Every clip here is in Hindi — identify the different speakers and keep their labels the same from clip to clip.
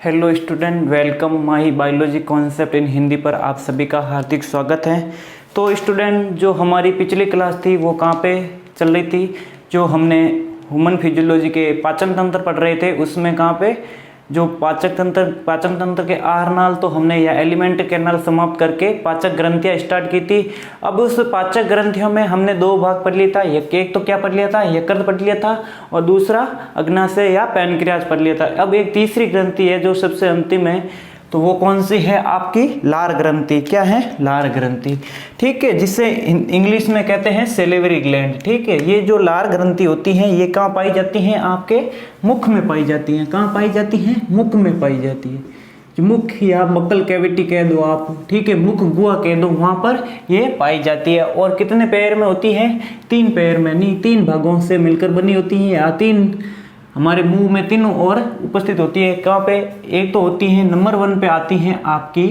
Speaker 1: Hello student, welcome my biology concept in Hindi पर आप सभी का हार्दिक स्वागत है। तो स्टूडेंट, जो हमारी पिछली क्लास थी वो कहाँ पे चल रही थी? जो हमने ह्यूमन फिजियोलॉजी के पाचन तंत्र पढ़ रहे थे, उसमें कहाँ पे जो पाचन तंत्र के आहार नाल तो हमने या एलिमेंट कैनाल समाप्त करके पाचक ग्रंथियाँ स्टार्ट की थी। अब उस पाचक ग्रंथियों में हमने दो भाग पढ़ लिया था। एक तो क्या पढ़ लिया था, यकृत पढ़ लिया था, और दूसरा अग्नाशय या पैनक्रियाज पढ़ लिया था। अब एक तीसरी ग्रंथि है जो सबसे अंतिम है, तो वो कौन सी है? आपकी लार ग्रंथि। क्या है? लार ग्रंथि। ठीक है, जिसे इंग्लिश में कहते हैं सेलेवरी ग्लैंड। ठीक है, ये जो लार ग्रंथि होती हैं ये कहाँ पाई जाती हैं? आपके मुख में पाई जाती हैं। कहाँ पाई जाती हैं? मुख में पाई जाती है। जो मुख या बक्कल कैविटी कह दो आप, ठीक है, मुख गुहा कह दो, वहाँ पर ये पाई जाती है। और कितने पैर में होती है? 3 पैर में, नहीं 3 भागों से मिलकर बनी होती है, या 3 हमारे मुंह में तीनों और उपस्थित होती है। कहाँ पे? एक तो होती है नंबर 1 पे आती हैं आपकी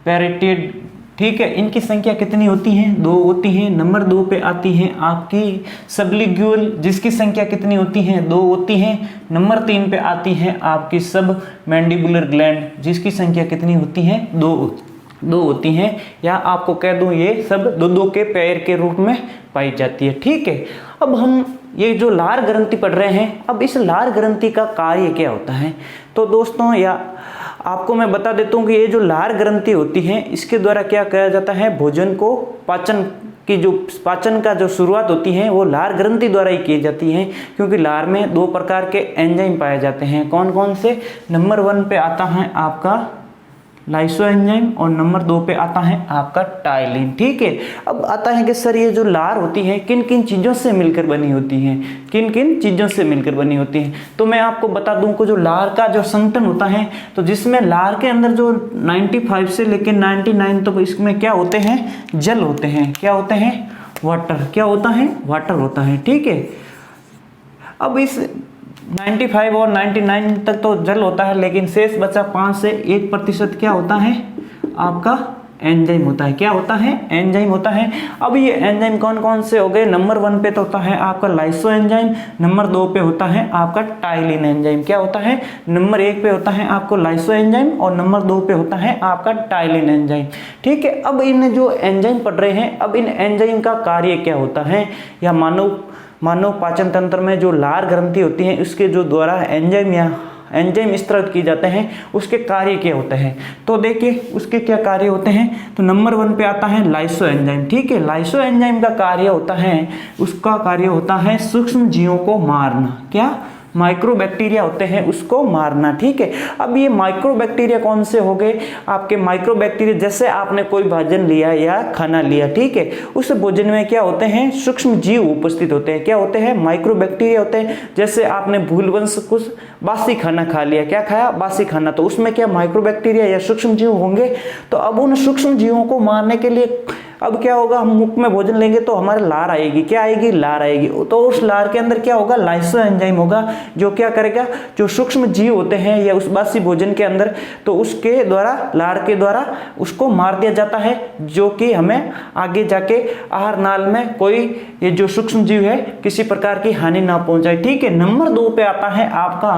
Speaker 1: पैरेटिड। ठीक है, इनकी संख्या कितनी होती है? 2 होती हैं। नंबर 2 पे आती है आपकी सबलिंगुअल, जिसकी संख्या कितनी होती है? 2 होती हैं। नंबर 3 पे आती है आपकी सब मैंडिबुलर ग्लैंड, जिसकी संख्या कितनी होती है? 2 होती हैं। या आपको कह दूं ये सब 2 के पैर के रूप में पाई जाती है। ठीक है, अब हम ये जो लार ग्रंथि पढ़ रहे हैं, अब इस लार ग्रंथि का कार्य क्या होता है? तो दोस्तों, या आपको मैं बता देता हूँ कि ये जो लार ग्रंथि होती है, इसके द्वारा क्या किया जाता है? भोजन को पाचन का जो शुरुआत होती है वो लार ग्रंथि द्वारा ही की जाती है, क्योंकि लार में 2 प्रकार के एंजाइम पाए जाते हैं। कौन कौन से? नंबर 1 पे आता है आपका लाइसो एंजाइम, और नंबर 2 पे आता है आपका टाइलिन। ठीक है, अब आता है कि सर ये जो लार होती है किन किन चीज़ों से मिलकर बनी होती है? किन किन चीज़ों से मिलकर बनी होती है? तो मैं आपको बता दूं कि जो लार का जो संगठन होता है, तो जिसमें लार के अंदर जो 95 से लेकर 99 तक इसमें क्या होते हैं? जल होते हैं। क्या होते हैं? वाटर। क्या होता है? वाटर होता है। ठीक है, अब इस 95 और 99 तक तो जल होता है, लेकिन शेष बचा 5 से 1% क्या होता है? आपका एंजाइम होता है। क्या होता है? एंजाइम होता है। अब ये एंजाइम कौन कौन से हो गए? नंबर 1 पे तो होता है आपका लाइसो एंजाइम, नंबर 2 पे होता है आपका टाइलिन एंजाइम। क्या होता है? नंबर 1 पे होता है आपको लाइसो एंजाइम, और नंबर 2 पे होता है आपका टाइलिन एंजाइम। ठीक है, अब इन जो एंजाइम पढ़ रहे हैं, अब इन एंजाइम का कार्य क्या होता है? या मानव पाचन तंत्र में जो लार ग्रंथि होती है उसके जो द्वारा एंजाइम स्त्रावित किए जाते हैं, उसके कार्य क्या होते हैं? तो देखिए उसके क्या कार्य होते हैं। तो नंबर 1 पे आता है लाइसो एंजाइम। ठीक है, लाइसो एंजाइम का कार्य होता है, उसका कार्य होता है सूक्ष्म जीवों को मारना। क्या? माइक्रोबैक्टीरिया होते हैं उसको मारना। ठीक है, अब ये माइक्रोबैक्टीरिया कौन से हो गए? आपके माइक्रोबैक्टीरिया, जैसे आपने कोई भोजन लिया या खाना लिया, ठीक है, उस भोजन में क्या होते हैं? सूक्ष्म जीव उपस्थित होते हैं। क्या होते हैं? माइक्रोबैक्टीरिया होते हैं। जैसे आपने भूलवश कुछ बासी खाना खा लिया, क्या खाया? बासी खाना, तो उसमें क्या माइक्रोबैक्टीरिया या सूक्ष्म जीव होंगे। तो अब उन सूक्ष्म जीवों को मारने के लिए अब क्या होगा? हम मुख में भोजन लेंगे तो हमारे लार आएगी। क्या आएगी? लार आएगी। तो उस लार के अंदर क्या होगा? लाइसो एंजाइम होगा, जो क्या करेगा? जो सूक्ष्म जीव होते हैं या उस बासी भोजन के अंदर, तो उसके द्वारा, लार के द्वारा उसको मार दिया जाता है, जो कि हमें आगे जाके आहार नाल में कोई ये जो सूक्ष्म जीव है किसी प्रकार की हानि ना पहुंचाए। ठीक है, नंबर 2 पे आता है आपका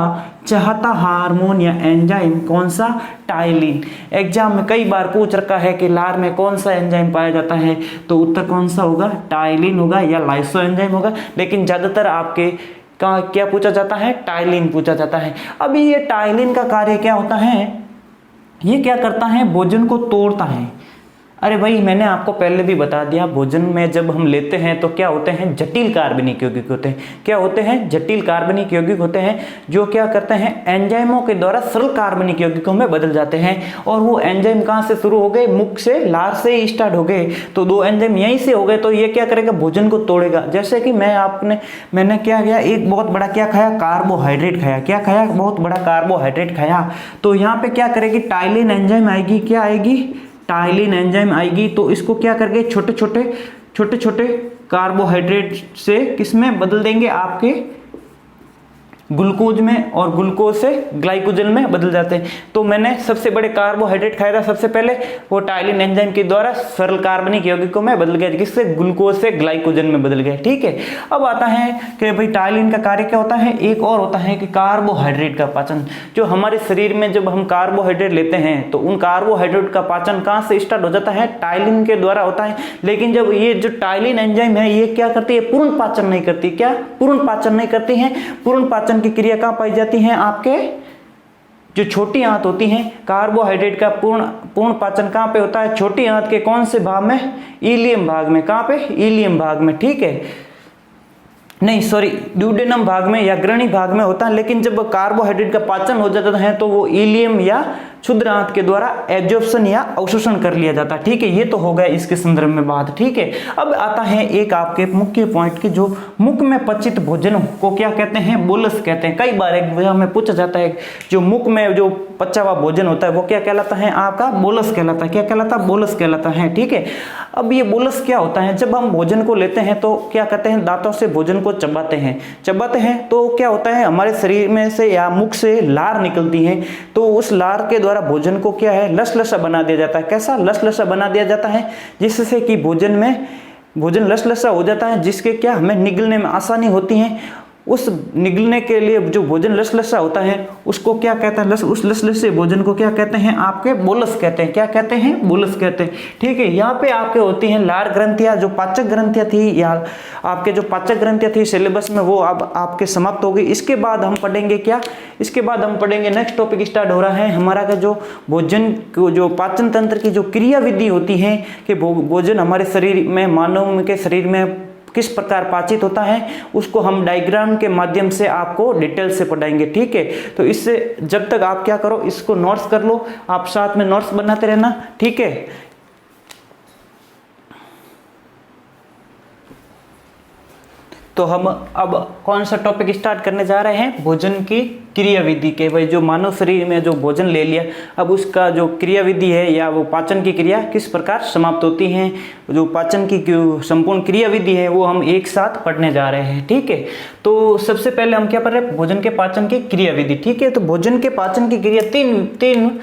Speaker 1: चाहता हार्मोन या एंजाइम। कौन सा? टाइलिन। एग्जाम में कई बार पूछ रखा है कि लार में कौन सा एंजाइम पाया जाता है, तो उत्तर कौन सा होगा? टाइलिन होगा या लाइसो एंजाइम होगा। लेकिन ज्यादातर आपके क्या पूछा जाता है? टाइलिन पूछा जाता है। अभी ये टाइलिन का कार्य क्या होता है? ये क्या करता है? भोजन को तोड़ता है। अरे भाई, मैंने आपको पहले भी बता दिया, भोजन में जब हम लेते हैं तो क्या होते हैं? जटिल कार्बनिक यौगिक होते हैं। क्या होते हैं? जटिल कार्बनिक यौगिक होते हैं, जो क्या करते हैं? एंजाइमों के द्वारा सरल कार्बनिक यौगिकों में बदल जाते हैं। और वो एंजाइम कहाँ से शुरू हो गए? मुख से, लार से ही स्टार्ट हो गए। तो 2 एंजाइम यहीं से हो गए, तो ये क्या करेगा? भोजन को तोड़ेगा। जैसे कि मैंने क्या किया? एक बहुत बड़ा क्या खाया? कार्बोहाइड्रेट खाया। क्या खाया? बहुत बड़ा कार्बोहाइड्रेट खाया। तो यहाँ पे क्या करेगी? टाइलिन एंजाइम आएगी। क्या आएगी? टाइलिन एंजाइम आएगी। तो इसको क्या करके छोटे छोटे कार्बोहाइड्रेट से किस में बदल देंगे? आपके ग्लूकोज में और ग्लूकोज से ग्लाइकोजन में बदल जाते हैं। तो मैंने सबसे बड़े कार्बोहाइड्रेट खाया था सबसे पहले, वो टाइलिन एंजाइम के द्वारा सरल कार्बनिक यौगिकों में बदल गया, किससे, ग्लूकोज से ग्लाइकोजन में बदल गया। ठीक है, अब आता है कि भाई टाइलिन का कार्य क्या होता है, एक और होता है कि कार्बोहाइड्रेट का पाचन। जो हमारे शरीर में जब हम कार्बोहाइड्रेट लेते हैं तो उन कार्बोहाइड्रेट का पाचन कहाँ से स्टार्ट हो जाता है, टाइलिन के द्वारा होता है। लेकिन जब ये जो टाइलिन एंजाइम है ये क्या करती है, पूर्ण पाचन नहीं करती। क्या पूर्ण पाचन नहीं करती है? पूर्ण पाचन की क्रिया कहां पाई जाती है, आपके जो छोटी आंत होती हैं। कार्बोहाइड्रेट का पूर्ण पाचन कहां पे होता है, छोटी आंत के कौन से भाग में, इलियम भाग में। कहां पे, इलियम भाग में। ठीक है, नहीं सॉरी, ड्यूडेनम भाग में या ग्रहणी भाग में होता है। लेकिन जब कार्बोहाइड्रेट का पाचन हो जाता है तो वो इलियम या क्षुद्र आंत के द्वारा एब्जॉर्प्शन या अवशोषण कर लिया जाता है। ठीक है, ये तो हो गया इसके संदर्भ में बात। ठीक है, अब आता है एक आपके मुख्य पॉइंट की, जो मुख में पचित भोजन को क्या कहते हैं, बोलस कहते हैं। कई बार एग्जाम में पूछा जाता है, जो मुख में जो पचा हुआ भोजन होता है वो क्या कहलाता है, आपका बोलस कहलाता है। क्या कहलाता है, बोलस कहलाता है। ठीक है, अब ये बोलस क्या होता है, जब हम भोजन को लेते हैं तो क्या करते हैं, दांतों से भोजन को चबाते हैं तो क्या होता है, हमारे शरीर में से या मुख से लार निकलती है। तो उस लार के द्वारा भोजन को क्या है, लसलसा बना दिया जाता है। कैसा, लसलसा बना दिया जाता है, जिससे कि भोजन लसलसा हो जाता है, जिसके क्या हमें निगलने में आसानी होती है। उस निगलने के लिए जो भोजन लसलसा होता है उसको क्या कहता है, उस लसलसे भोजन को क्या कहते हैं, आपके बोलस कहते हैं। क्या कहते हैं, बोलस कहते हैं। ठीक है, यहाँ पे आपके होती हैं लार ग्रंथियां, जो पाचक ग्रंथियां थी, या आपके जो पाचक ग्रंथियां थी सिलेबस में, वो अब आपके समाप्त हो गई। इसके बाद हम पढ़ेंगे क्या, इसके बाद हम पढ़ेंगे, नेक्स्ट टॉपिक स्टार्ट हो रहा है हमारा का, जो भोजन जो पाचन तंत्र की जो क्रिया विधि होती है कि भोजन हमारे शरीर में, मानव के शरीर में किस प्रकार पाचित होता है, उसको हम डायग्राम के माध्यम से आपको डिटेल से पढ़ाएंगे। ठीक है, तो इससे जब तक आप क्या करो, इसको नोट्स कर लो, आप साथ में नोट्स बनाते रहना। ठीक है, तो हम अब कौन सा टॉपिक स्टार्ट करने जा रहे हैं, भोजन की क्रिया विधि के। भाई जो मानव शरीर में जो भोजन ले लिया, अब उसका जो क्रिया विधि है या वो पाचन की क्रिया किस प्रकार समाप्त होती है, जो पाचन की संपूर्ण क्रिया विधि है वो हम एक साथ पढ़ने जा रहे हैं। ठीक है, तो सबसे पहले हम क्या पढ़ रहे हैं, भोजन के पाचन की क्रिया विधि। ठीक है, तो भोजन के पाचन की क्रिया तीन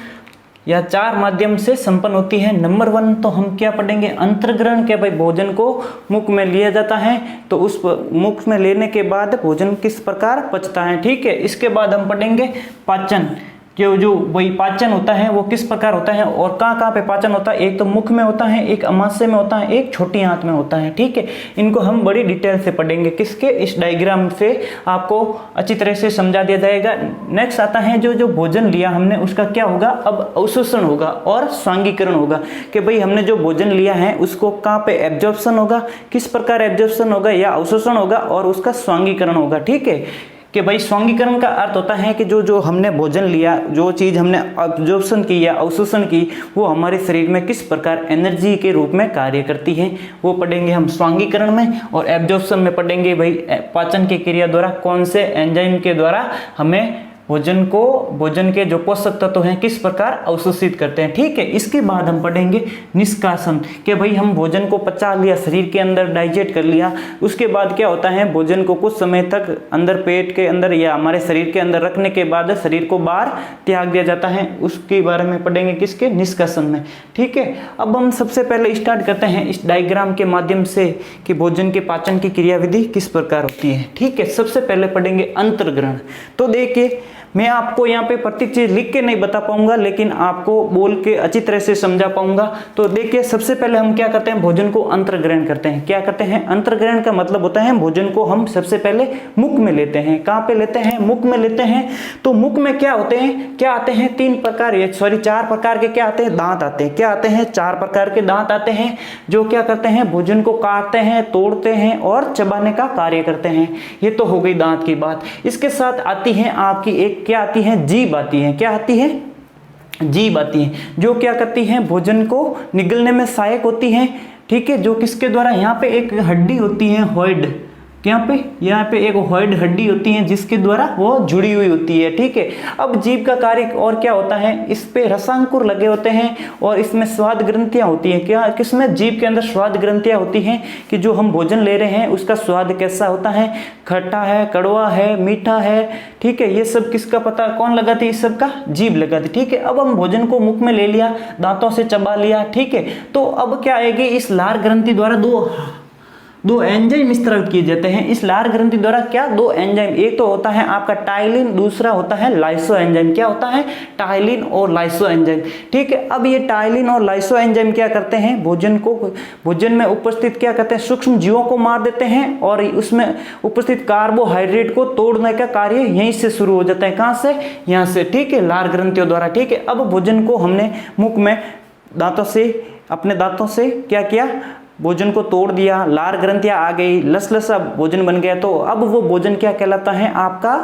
Speaker 1: या चार माध्यम से संपन्न होती है। नंबर 1 तो हम क्या पढ़ेंगे, अंतर्ग्रहण के। भाई भोजन को मुख में लिया जाता है तो उस मुख में लेने के बाद भोजन किस प्रकार पचता है। ठीक है, इसके बाद हम पढ़ेंगे पाचन, जो वही पाचन होता है वो किस प्रकार होता है और कहाँ पे पाचन होता है। एक तो मुख में होता है, एक अमाशय में होता है, एक छोटी आंत में होता है। ठीक है, इनको हम बड़ी डिटेल से पढ़ेंगे, किसके, इस डायग्राम से आपको अच्छी तरह से समझा दिया जाएगा। नेक्स्ट आता है जो भोजन लिया हमने उसका क्या होगा, अब अवशोषण होगा और स्वांगीकरण होगा, कि भाई हमने जो भोजन लिया है उसको कहाँ पे एब्जॉर्प्शन होगा, किस प्रकार एब्जॉर्प्शन होगा या अवशोषण होगा, और उसका स्वांगीकरण होगा। ठीक है, कि भाई स्वांगीकरण का अर्थ होता है कि जो हमने भोजन लिया, जो चीज़ हमने अब्जॉर्प्शन की या अवशोषण की, वो हमारे शरीर में किस प्रकार एनर्जी के रूप में कार्य करती है, वो पढ़ेंगे हम स्वांगीकरण में। और एब्जॉर्प्शन में पढ़ेंगे भाई पाचन की क्रिया द्वारा कौन से एंजाइम के द्वारा हमें भोजन के जो पोषक तत्व हैं किस प्रकार अवशोषित करते हैं। ठीक है, इसके बाद हम पढ़ेंगे निष्कासन, कि भाई हम भोजन को पचा लिया, शरीर के अंदर डाइजेस्ट कर लिया, उसके बाद क्या होता है, भोजन को कुछ समय तक अंदर पेट के अंदर या हमारे शरीर के अंदर रखने के बाद शरीर को बाहर त्याग दिया जाता है, उसके बारे में पढ़ेंगे किसके, निष्कासन में। ठीक है, अब हम सबसे पहले स्टार्ट करते हैं इस डायग्राम के माध्यम से कि भोजन के पाचन की क्रिया विधि किस प्रकार होती है। ठीक है, सबसे पहले पढ़ेंगे अंतर्ग्रहण। तो देखिए, मैं आपको यहाँ पे प्रत्येक चीज लिख के नहीं बता पाऊंगा, लेकिन आपको बोल के अच्छी तरह से समझा पाऊंगा। तो देखिए, सबसे पहले हम क्या करते हैं, भोजन को अंतर्ग्रहण करते हैं। क्या करते हैं, अंतर्ग्रहण का मतलब होता है भोजन को हम सबसे पहले मुख में लेते हैं। कहाँ पे लेते हैं, मुख में लेते हैं। तो मुख में क्या होते हैं, क्या आते हैं, चार प्रकार के क्या आते हैं, दांत आते हैं। क्या आते हैं, 4 प्रकार के दांत आते हैं, जो क्या करते हैं, भोजन को काटते हैं, तोड़ते हैं और चबाने का कार्य करते हैं। ये तो हो गई दांत की बात। इसके साथ आती है आपकी एक क्या आती है, जीभ आती है। क्या आती है, जीभ आती है, जो क्या करती है, भोजन को निगलने में सहायक होती है। ठीक है, जो किसके द्वारा, यहाँ पे एक हड्डी होती है, हॉइड, यहाँ पे एक हॉइड हड्डी होती है जिसके द्वारा वो जुड़ी हुई होती है, ठीक है। अब जीभ का कार्य और क्या होता है, इस पे रसांकुर लगे होते हैं और इसमें स्वाद ग्रंथियां होती हैं। क्या किसमें, जीभ के अंदर स्वाद ग्रंथियां होती हैं कि जो हम भोजन ले रहे हैं उसका स्वाद कैसा होता है, खट्टा है, कड़वा है, मीठा है, ठीक है। ये सब किसका पता कौन लगाती है, इस सब का जीभ लगाती, ठीक है। अब हम भोजन को मुख में ले लिया, दांतों से चबा लिया, ठीक है। तो अब क्या आएगी, इस लार ग्रंथि द्वारा दो एंजाइम स्रावित किए जाते हैं। इस लार ग्रंथि द्वारा क्या, दो एंजाइम, एक तो होता है आपका टाइलिन, दूसरा होता है लाइसो एंजाइम। क्या होता है, टाइलिन और लाइसो एंजाइम, ठीक है। अब ये टाइलिन और लाइसो एंजाइम क्या करते हैं, भोजन में उपस्थित क्या करते हैं, सूक्ष्म जीवों को मार देते हैं और उसमें उपस्थित कार्बोहाइड्रेट को तोड़ने का कार्य यहीं से शुरू हो जाता है। कहां से, यहां से, ठीक है, लार ग्रंथियों द्वारा, ठीक है। अब भोजन को हमने मुख में अपने दांतों से क्या किया, भोजन को तोड़ दिया, लार ग्रंथियां आ गई, लसलसा भोजन बन गया। तो अब वो भोजन क्या कहलाता है, आपका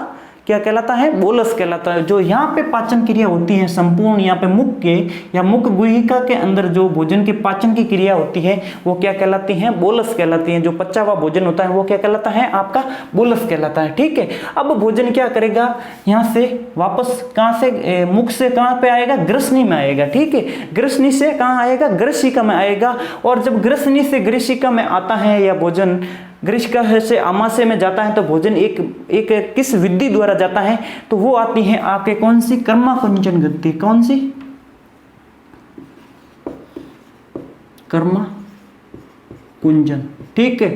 Speaker 1: क्या कहलाता है, बोलस कहलाता है। जो यहाँ पे पाचन क्रिया होती है संपूर्ण, यहाँ पे मुख के या मुख गुहिका के अंदर जो भोजन के पाचन की क्रिया होती है वो क्या कहलाती है, बोलस कहलाती है। जो पचा हुआ भोजन होता है वो क्या कहलाता है, आपका बोलस कहलाता है, ठीक है। अब भोजन क्या करेगा, यहाँ से वापस कहाँ से, मुख से कहाँ पे आएगा, ग्रसनी में आएगा, ठीक है। ग्रसनी से कहाँ आएगा, ग्रसिका में आएगा। और जब ग्रसनी से ग्रसिका में आता है या भोजन ग्रसिका से आमाशय में जाता है तो भोजन एक किस विधि द्वारा जाता है, तो वो आती है आपके कौन सी, कर्माकुंचन गति। कौन सी, कर्माकुंचन, ठीक है,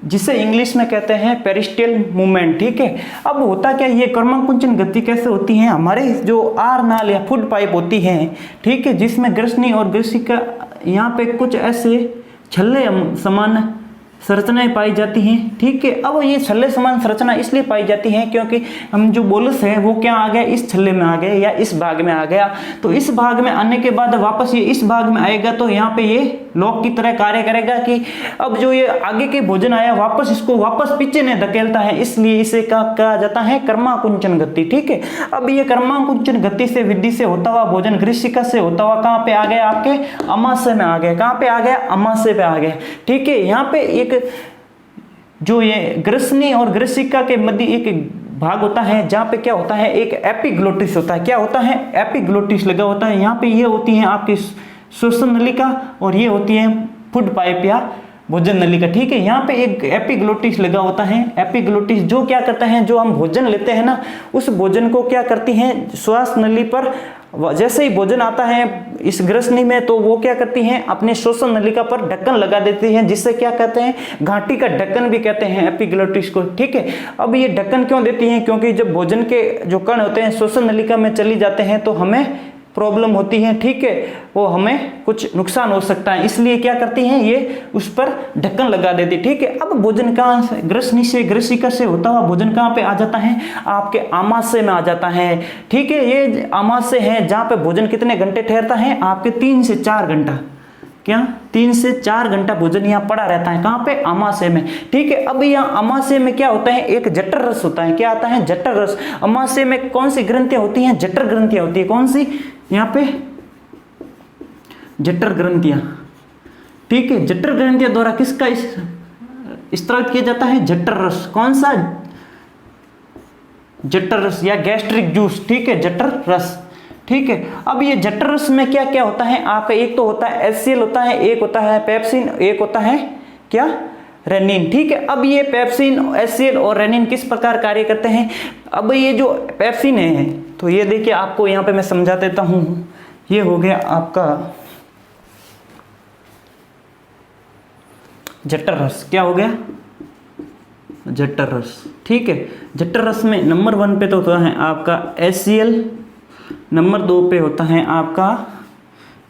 Speaker 1: जिसे इंग्लिश में कहते हैं पेरिस्टियल मूवमेंट, ठीक है। अब होता क्या, ये कर्माकुंचन गति कैसे होती है, हमारे जो आर नाल या फूड पाइप होती है, ठीक है, जिसमें ग्रसनी और ग्रसिका यहाँ पे कुछ ऐसे छल्ले समान संरचनाएं पाई जाती हैं, ठीक है। अब ये छल्ले समान संरचना इसलिए पाई जाती है क्योंकि हम जो बोलस है वो क्या आ गया, इस छल्ले में आ गया या इस भाग में आ गया। तो इस भाग में आने के बाद वापस ये इस भाग में आएगा तो यहाँ पे ये लॉक की तरह कार्य करेगा कि अब जो ये आगे के भोजन आया वापस इसको वापस पीछे ने धकेलता है, इसलिए इसे कहा जाता है कर्माकुंचन गति, ठीक है। अब ये कर्माकुंचन गति से विधि से होता हुआ भोजन ग्रसिका से होता हुआ कहाँ पे आ गया, आपके आमाशय में आ गया। कहाँ पे आ गया, आमाशय पे आ गया, ठीक है। यहाँ पे एक जो ये ग्रसनी और ग्रसिका के मध्य एक भाग होता है जहाँ पे क्या होता है, एक एपिग्लोटिस होता है। क्या होता है, एपिग्लोटिस लगा होता है। यहाँ पे ये होती है आपकी श्वसन नलिका और ये होती है फूड पाइप या भोजन नलिका, ठीक है। यहाँ पे एक एपिग्लोटिस लगा होता है। एपिग्लोटिस जो क्या करता है, जो हम भोजन लेते हैं ना, उस भोजन को क्या करती है, श्वास नली पर जैसे ही भोजन आता है इस ग्रसनी में तो वो क्या करती हैं, अपने श्वसन नलिका पर ढक्कन लगा देती हैं, जिससे क्या कहते हैं, घाटी का ढक्कन भी कहते हैं एपिग्लोटिस को, ठीक है। अब ये ढक्कन क्यों देती हैं, क्योंकि जब भोजन के जो कण होते हैं श्वसन नलिका में चली जाते हैं तो हमें प्रॉब्लम होती है, ठीक है, वो हमें कुछ नुकसान हो सकता है, इसलिए क्या करती हैं, ये उस पर ढक्कन लगा देती, ठीक है। अब भोजन कहाँ से, ग्रसनी से ग्रसिका से होता हुआ भोजन कहाँ पे आ जाता है, आपके आमाशय में आ जाता है, ठीक है। ये आमाशय है जहाँ पे भोजन कितने घंटे ठहरता है, आपके 3 से 4 घंटा, क्या 3 से 4 घंटा भोजन यहाँ पड़ा रहता है, कहाँ पे, आमाशय में, ठीक है। अब यहाँ आमाशय में क्या होता है, एक जठर रस होता है। क्या आता है, जठर रस। आमाशय में कौन सी ग्रंथियां होती हैं, जठर ग्रंथियां होती है। कौन सी, यहाँ पे जठर ग्रंथियां, ठीक है। जठर ग्रंथियां द्वारा किसका स्रावित किया जाता है, जठर रस। कौन सा, जठर रस या गैस्ट्रिक जूस, ठीक है, जठर रस, ठीक है। अब ये जठर रस में क्या क्या होता है आपका, एक तो होता है HCl होता है, एक होता है पेप्सिन, एक होता है क्या, रेनिन, ठीक है। अब ये पेप्सिन, HCl और रेनिन किस प्रकार कार्य करते हैं। अब ये जो पेप्सिन है तो ये देखिए आपको यहाँ पे मैं समझा देता हूँ। ये हो गया आपका जठर रस। क्या हो गया, जठर रस, ठीक है। जठर रस में नंबर 1 पे तो होता है आपका HCl, नंबर 2 पे होता है आपका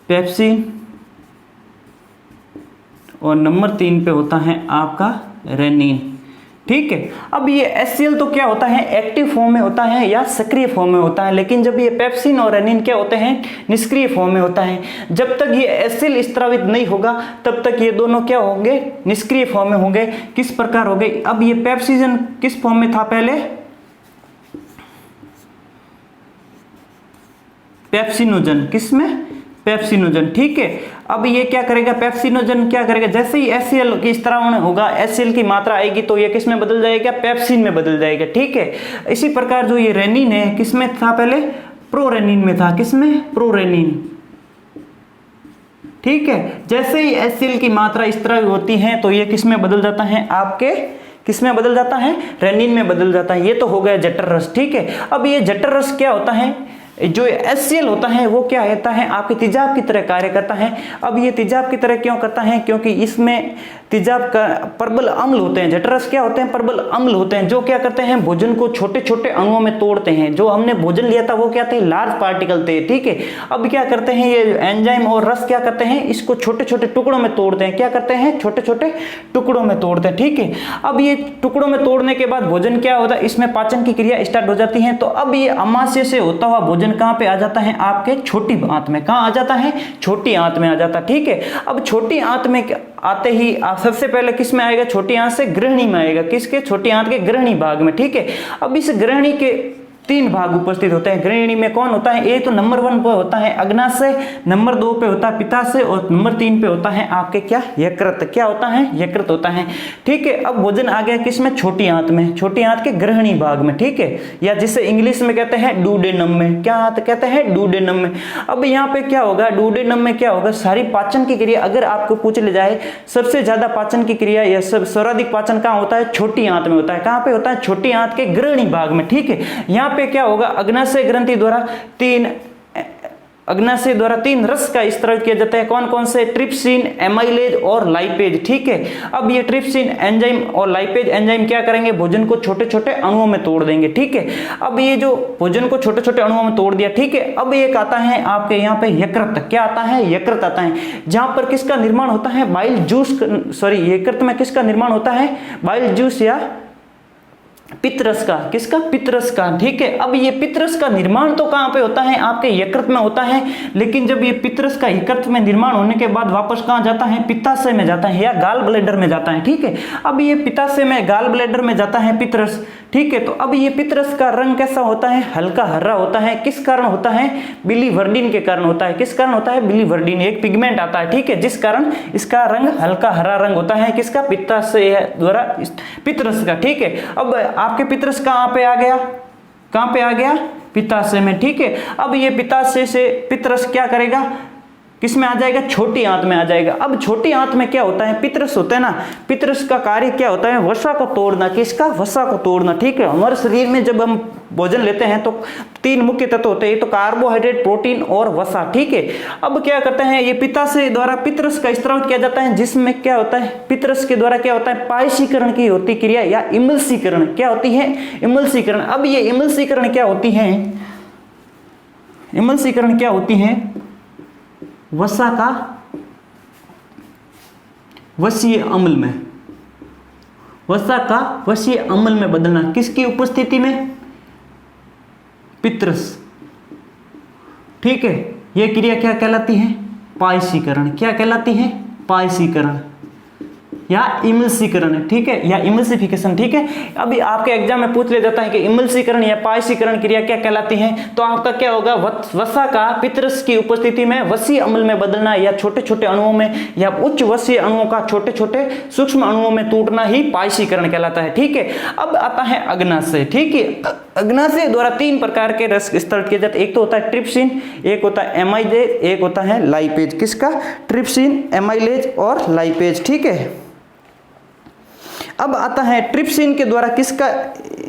Speaker 1: पेप्सिन और नंबर 3 पे होता है आपका रेनिन, ठीक है। अब ये HCl तो क्या होता है, एक्टिव फॉर्म में होता है या सक्रिय फॉर्म में होता है, लेकिन जब ये पेप्सिन और रेनिन क्या होते हैं, निष्क्रिय फॉर्म में होता है। जब तक ये HCl स्रावित नहीं होगा तब तक ये दोनों क्या होंगे, निष्क्रिय फॉर्म में होंगे। किस प्रकार हो गए, अब ये पेप्सिन किस फॉर्म में था, पहले पेप्सिनोजन, किसमें, पेप्सिनोजन, ठीक है। अब ये क्या करेगा, पेप्सिनोजन क्या करेगा, जैसे ही HCl की स्त्रावण होगा, HCl की मात्रा आएगी तो ये किस में बदल जाएगा, पेप्सिन में बदल जाएगा। ठीक है, इसी प्रकार जो ये रेनिन है किस में था, पहले प्रोरेनिन में था, किसमें, प्रोरेनिन। ठीक है, जैसे ही HCl की मात्रा इस तरह होती है तो ये किस में बदल जाता है, आपके किस में बदल जाता है, रेनिन में बदल जाता है। ये तो हो गया जठर रस। ठीक है, अब ये जठर रस क्या होता है, जो HCl होता है वो क्या होता है, आपके तेजाब की तरह कार्य करता है। अब ये तेजाब की तरह क्यों करता है, क्योंकि इसमें तेजाब का प्रबल अम्ल होते हैं, जठर रस क्या होते हैं, प्रबल अम्ल होते हैं, जो क्या करते हैं, भोजन को छोटे छोटे अणुओं में तोड़ते हैं। जो हमने भोजन लिया था वो क्या थे, लार्ज पार्टिकल थे। ठीक है, अब क्या करते हैं ये एंजाइम और रस क्या करते हैं, इसको छोटे छोटे टुकड़ों में तोड़ते हैं। क्या करते हैं, छोटे छोटे टुकड़ों में तोड़ते हैं। ठीक है, अब ये टुकड़ों में तोड़ने के बाद भोजन क्या होता है, इसमें पाचन की क्रिया स्टार्ट हो जाती है। तो अब ये अमाशय से होता हुआ भोजन कहां पे आ जाता है, आपके छोटी आंत में। कहां आ जाता है, छोटी आंत में आ जाता है। ठीक है, अब छोटी आंत में आते ही आप सबसे पहले किस में आएगा, छोटी आंत से ग्रहणी में आएगा, किसके, छोटी आंत के ग्रहणी भाग में। ठीक है, अब इस ग्रहणी के 3 भाग उपस्थित होते हैं। ग्रहणी में कौन होता है, एक तो नंबर 1 पे होता है अग्नाशय, नंबर 2 पे होता है पित्ताशय और नंबर 3 पे होता है आपके क्या, यकृत। क्या होता है, यकृत होता है। ठीक है, अब भोजन आ गया किसमें, छोटी आंत में, छोटी आंत के ग्रहणी भाग में। ठीक है, या जिसे इंग्लिश में कहते हैं डुडेनम में। क्या कहते हैं, डुडेनम में। अब यहाँ पे क्या होगा, डुडेनम में क्या होगा, सारी पाचन की क्रिया अगर आपको पूछ ले जाए, सबसे ज्यादा पाचन की क्रिया या सर्वाधिक पाचन कहाँ होता है, छोटी आंत में होता है। कहाँ पे होता है, छोटी आंत के ग्रहणी भाग में। ठीक है, यहाँ पे क्या होगा, अग्नाशय ग्रंथि द्वारा 3 रस का स्त्राव किया जाता है। कौन कौन से, ट्रिप्सिन, एमाइलेज और लाइपेज। ठीक है, अब ये ट्रिप्सिन एंजाइम और लाइपेज एंजाइम क्या करेंगे, भोजन को छोटे छोटे अणुओं में तोड़ देंगे। ठीक है, अब ये जो भोजन को छोटे छोटे अणुओं में तोड़ दिया। ठीक है, अब एक आता है आपके यहाँ पे यकृत। क्या आता है, यकृत आता है, जहां पर किसका निर्माण होता है, बाइल जूस, सॉरी यकृत में किसका निर्माण होता है, बाइल जूस या पित्तरस का, किसका, पित्तरस का। ठीक है, अब ये पित्तरस का निर्माण तो कहां पे होता है, आपके यकृत में होता है, लेकिन जब ये पित्तरस का यकृत में निर्माण होने के बाद वापस कहां जाता है, पित्ताशय में जाता है या गाल ब्लैडर में जाता है। ठीक है, अब ये पित्ताशय में, गाल ब्लैडर में जाता है पित्तरस। ठीक है, तो अब ये पित्तरस का रंग कैसा होता है, हल्का हरा होता है। किस कारण होता है, बिलीवर्डिन के कारण होता है। किस कारण होता है, बिलीवर्डिन एक पिगमेंट आता है। ठीक है, जिस कारण इसका रंग हल्का हरा रंग होता है, किसका, पित्ताशय द्वारा पित्तरस का। ठीक है, अब आपके पित्तरस कहां पे आ गया, कहां पे आ गया, पित्ताशय में। ठीक है, अब ये पित्ताशय से पित्तरस क्या करेगा, किस में आ जाएगा, छोटी आंत में आ जाएगा। अब छोटी आंत में क्या होता है, पित्तरस होता है ना, पित्तरस का कार्य क्या होता है, वसा को तोड़ना। किसका, वसा को तोड़ना। ठीक है, हमारे शरीर में जब हम भोजन लेते हैं तो 3 मुख्य तत्व होते हैं, तो कार्बोहाइड्रेट, प्रोटीन और वसा। ठीक है, अब क्या करते हैं, ये पित्ताशय द्वारा पित्तरस का स्त्राव किया जाता है, जिसमें क्या होता है, पित्तरस के द्वारा क्या होता है, पायसीकरण की होती क्रिया या इमल्सीकरण। क्या होती है, इमल्सीकरण। अब ये इमल्सीकरण क्या होती है, इमल्सीकरण क्या होती है, वसा का वसीय अम्ल में, वसा का वसीय अम्ल में बदलना। किसकी उपस्थिति में, पित्तरस। ठीक है, यह क्रिया क्या कहलाती है, पायसीकरण। क्या कहलाती है, पायसीकरण या इमल्सीकरण। ठीक है, या इमल्सिफिकेशन। ठीक है, अभी आपके एग्जाम में पूछ लिया जाता है कि इमल्सीकरण या पायसीकरण क्रिया क्या कहलाती है, तो आपका क्या होगा, वसा का पित्तरस की उपस्थिति में वसीय अम्ल में बदलना या छोटे छोटे अणुओं में या उच्च वसीय अणुओं का छोटे छोटे सूक्ष्म अणुओं में टूटना ही पायसीकरण कहलाता है। ठीक है, अब आता है अग्नाशय। ठीक है, अग्नाशय द्वारा 3 प्रकार के रस स्त्रावित किए जाते हैं। एक तो होता है ट्रिप्सिन, एक होता है एमाइलेज, एक होता है लाइपेज। किसका, ट्रिप्सिन, एमाइलेज और लाइपेज। ठीक है, अब आता है ट्रिप्सिन के द्वारा किसका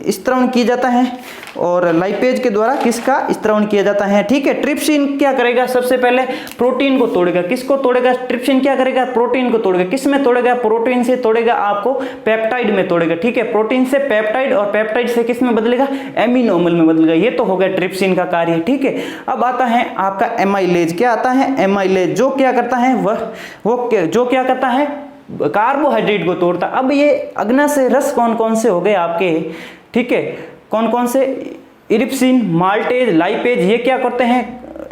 Speaker 1: स्त्रावण किया जाता है और लाइपेज के द्वारा किसका स्त्रावण किया जाता है। ठीक है, ट्रिप्सिन क्या करेगा, सबसे पहले प्रोटीन को तोड़ेगा। किसको तोड़ेगा, ट्रिप्सिन क्या करेगा, प्रोटीन को तोड़ेगा। किस में तोड़ेगा, प्रोटीन से तोड़ेगा, आपको पेप्टाइड में तोड़ेगा। ठीक है, प्रोटीन से पेप्टाइड और पेप्टाइड से किस में बदलेगा, एमिनो अम्ल में बदलेगा। ये तो हो गया ट्रिप्सिन का कार्य। ठीक है, अब आता है आपका एमाइलेज। क्या आता है, एमाइलेज, जो क्या करता है, जो क्या करता है, कार्बोहाइड्रेट को तोड़ता। अब ये अग्नाशय रस कौन कौन से हो गए आपके, ठीक है, कौन कौन से, इरिप्सिन, माल्टेज, लाइपेज, ये क्या करते हैं,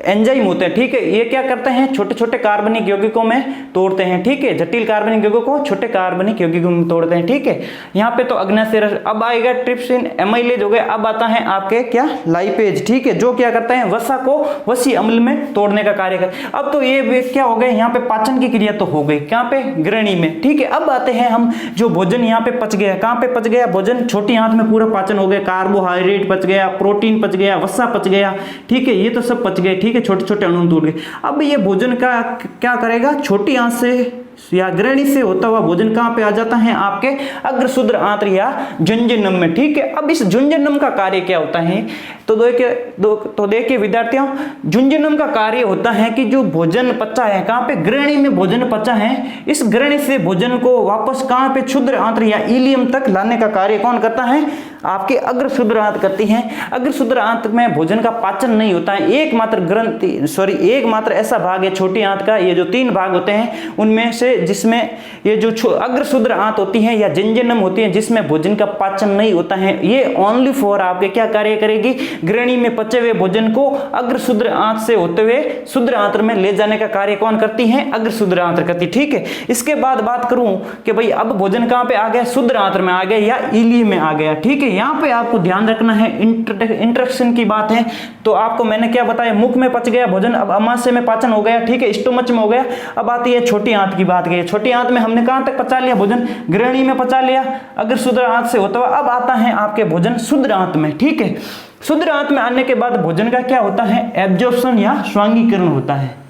Speaker 1: एंजाइम होते हैं, ठीक है, ये क्या करते हैं, छोटे छोटे कार्बनिक यौगिकों में तोड़ते हैं, ठीक है, जटिल कार्बनिक यौगिकों को छोटे कार्बनिक यौगिकों में तोड़ते हैं, ठीक है। यहाँ पे तो अग्नाशय, अब आएगा ट्रिप्सिन, एमाइलेज हो गया, अब आता है आपके क्या, लाइपेज, ठीक है, जो क्या करता है, वसा को वसी अम्ल में तोड़ने का कार्य करता है। अब तो ये क्या हो गए, यहाँ पे पाचन की क्रिया तो हो गई, कहाँ पे, ग्रहणी में, ठीक है। अब आते हैं हम, जो भोजन यहाँ पे पच गया, कहाँ पे पच गया भोजन, छोटी आंत में पूरा पाचन हो गया, कार्बोहाइड्रेट पच गया, प्रोटीन पच गया, वसा पच गया, ठीक है, ये तो सब पच गए, ठीक है, छोटे छोटे अणु टूट गए। अब ये भोजन का क्या करेगा, छोटी आंत से या ग्रहणी से होता हुआ भोजन कहां पे आ जाता है, आपके अग्रशूद्र आंत्र या जुंजनम में, ठीक है। अब इस जुंजनम का कार्य क्या होता है, तो देखिए विद्यार्थियों, जुंजनम का कार्य होता है कि जो भोजन पचा है, कहां पे, ग्रहणी में भोजन पचा है, इस ग्रहणी से भोजन को वापस कहां पे, क्षुद्र आंत्र या इलियम तक लाने का कार्य कौन करता है, आपके अग्रशूद्र आंत्र करती हैं। अग्रशूद्र आंत्र में भोजन का पाचन नहीं होता है, एकमात्र ऐसा भाग है छोटी आंत का, ये जो 3 भाग होते हैं उनमें से, जिसमें ये जो अग्रशूद्र आंत होती है या जिंजनम होती है, जिसमें भोजन का पाचन नहीं होता है, ये ओनली फॉर आपके क्या कार्य करेगी, ग्रहणी में पचे हुए भोजन को अग्रशूद्र आंत से होते हुए शुद्र आंत्र में ले जाने का कार्य कौन करती है, अग्रशूद्र आंत्र करती, ठीक है। इसके बाद बात करूं कि भाई अब भोजन कहां पे आ गया, शुद्र आंत्र में आ गया या इलियम में आ गया, ठीक है। यहाँ पे आपको ध्यान रखना है, इंट्रोडक्शन की बात है, तो आपको मैंने क्या बताया, मुख में पच गया भोजन, अब अमाशय में पाचन हो गया, ठीक है, स्टोमच में हो गया। अब आती है छोटी आंत की बात, छोटी आंत में हमने कहां तक पचा लिया भोजन, ग्रहणी में पचा लिया, अगर शुद्र आंत से होता हुआ अब आता है आपके भोजन शुद्र आंत में, ठीक है। शुद्र आंत में आने के बाद भोजन का क्या होता है, एब्जॉर्प्शन या स्वांगीकरण होता है।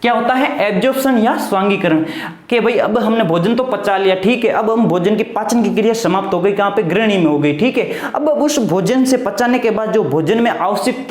Speaker 1: क्या होता है, एब्जॉर्प्शन या स्वांगीकरण, कि भाई अब हमने भोजन तो पचा लिया, ठीक है, अब हम भोजन की पाचन की क्रिया समाप्त हो गई, कहां पे, ग्रहणी में हो गई, ठीक है। अब उस भोजन से पचाने के बाद जो भोजन में आवश्यक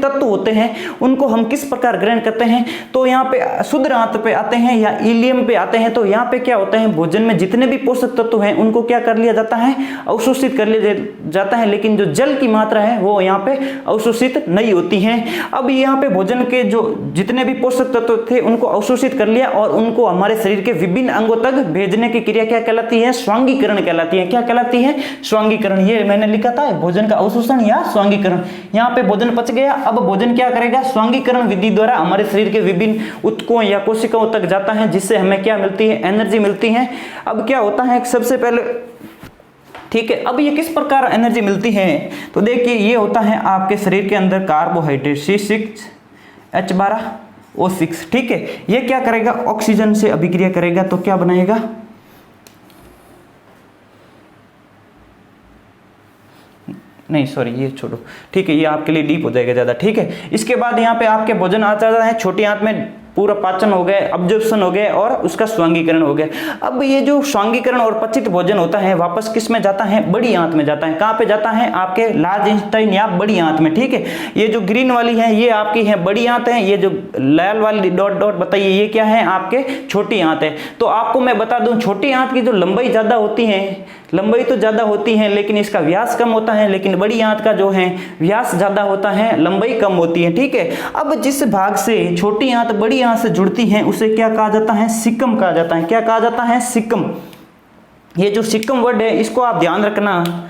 Speaker 1: तत्व होते हैं उनको हम किस प्रकार ग्रहण करते हैं, तो यहाँ पे शुद्र आंत्र पे आते हैं या इलियम पे आते हैं। तो यहाँ पे क्या होता है, भोजन में जितने भी पोषक तत्व हैं उनको क्या कर लिया जाता है, अवशोषित कर लिया जाता है, लेकिन जो जल की मात्रा है वो यहाँ पे अवशोषित नहीं होती है। अब यहाँ पे भोजन के जो जितने भी पोषक तत्व थे उनको अवशोषित कर लिया और उनको हमारे शरीर के विभिन्न अंगों तक भेजने की क्रिया क्या कहलाती है, स्वांगीकरण कहलाती है। क्या कहलाती है, स्वांगीकरण। ये मैंने लिखा था, भोजन का अवशोषण या स्वांगीकरण। यहाँ पे भोजन पच गया, अब भोजन क्या करेगा, स्वांगीकरण विधि द्वारा हमारे शरीर के विभिन्न ऊतकों या कोशिकाओं तक जाता है, जिससे हमें क्या मिलती है, एनर्जी मिलती है। अब क्या होता है, सबसे पहले, ठीक है, अब ये किस प्रकार एनर्जी मिलती है, तो देखिए ये होता है आपके शरीर के अंदर कार्बोहाइड्रेट C6H12O6, ठीक है। ये क्या करेगा, ऑक्सीजन से अभिक्रिया करेगा तो क्या बनाएगा, नहीं सॉरी ये छोड़ो, ठीक है, ये आपके लिए डीप हो जाएगा ज्यादा, ठीक है। इसके बाद यहाँ पे आपके भोजन आ जाता है, छोटी आंत में पूरा पाचन हो गया, अब्जॉर्प्शन हो गया और उसका स्वांगीकरण हो गया। अब ये जो स्वांगीकरण और पचित भोजन होता है वापस किस में जाता है, बड़ी आंत में जाता है। कहाँ पे जाता है, आपके लार्ज इंटेस्टाइन या बड़ी आंत में, ठीक है। ये जो ग्रीन वाली है ये आपकी है बड़ी आंत है, ये जो लाल वाली डॉट डॉट बताइए ये क्या है, आपके छोटी आंत है। तो आपको मैं बता दूं, छोटी आंत की जो लंबाई ज्यादा होती है, लंबाई तो ज्यादा होती है लेकिन इसका व्यास कम होता है, लेकिन बड़ी आंत का जो है व्यास ज्यादा होता है, लंबाई कम होती है, ठीक है। अब जिस भाग से छोटी आंत बड़ी आंत से जुड़ती है उसे क्या कहा जाता है, सिक्कम कहा जाता है। क्या कहा जाता है, सिक्कम। ये जो सिक्कम वर्ड है इसको आप ध्यान रखना,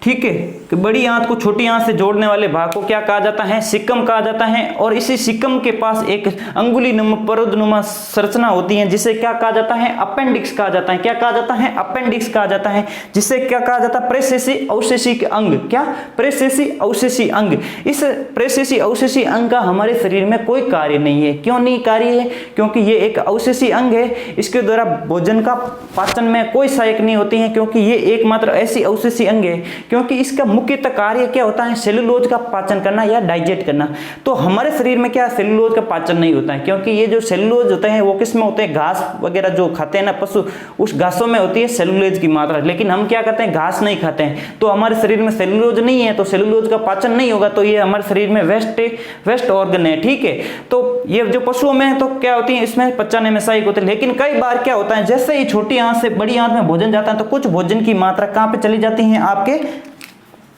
Speaker 1: ठीक है, कि बड़ी आंत को छोटी आंत से जोड़ने वाले भाग को क्या कहा जाता है, सिक्कम कहा जाता है। और इसी सिक्कम के पास एक अंगुलीनुमा परदनुमा संरचना होती है जिसे क्या कहा जाता है, अपेंडिक्स कहा जाता है। क्या कहा जाता है, अपेंडिक्स कहा जाता है, जिसे क्या कहा जाता है, प्रेसेसी अवशेषिक अंग। क्या, प्रेसेसी अवशेषी अंग। इस प्रेसेसी अवशेषी अंग का हमारे शरीर में कोई कार्य नहीं है। क्यों नहीं कार्य है, क्योंकि ये एक अवशेषी अंग है, इसके द्वारा भोजन का पाचन में कोई सहायक नहीं होती है, क्योंकि ये एकमात्र ऐसी अवशेषी अंग है क्योंकि इसका मुख्यतः कार्य क्या होता है, सेलुलोज का पाचन करना या डाइजेस्ट करना। तो हमारे शरीर में क्या सेलुलोज का पाचन नहीं होता है, क्योंकि ये जो सेलुलोज होते हैं वो किस में होते हैं, घास वगैरह जो खाते हैं ना पशु, उस घासों में होती है सेलुलोज की मात्रा। लेकिन हम क्या करते हैं, घास नहीं खाते हैं, तो हमारे शरीर में सेलुलोज नहीं है, तो सेलुलोज का पाचन नहीं होगा, तो ये हमारे शरीर में वेस्ट ऑर्गन है, ठीक है। तो ये जो पशुओं में तो क्या होती है, इसमें पचाने में सहायक होते हैं। लेकिन कई बार क्या होता है, जैसे ही छोटी आंत से बड़ी आंत में भोजन जाता है तो कुछ भोजन की मात्रा कहाँ पे चली जाती है, आपके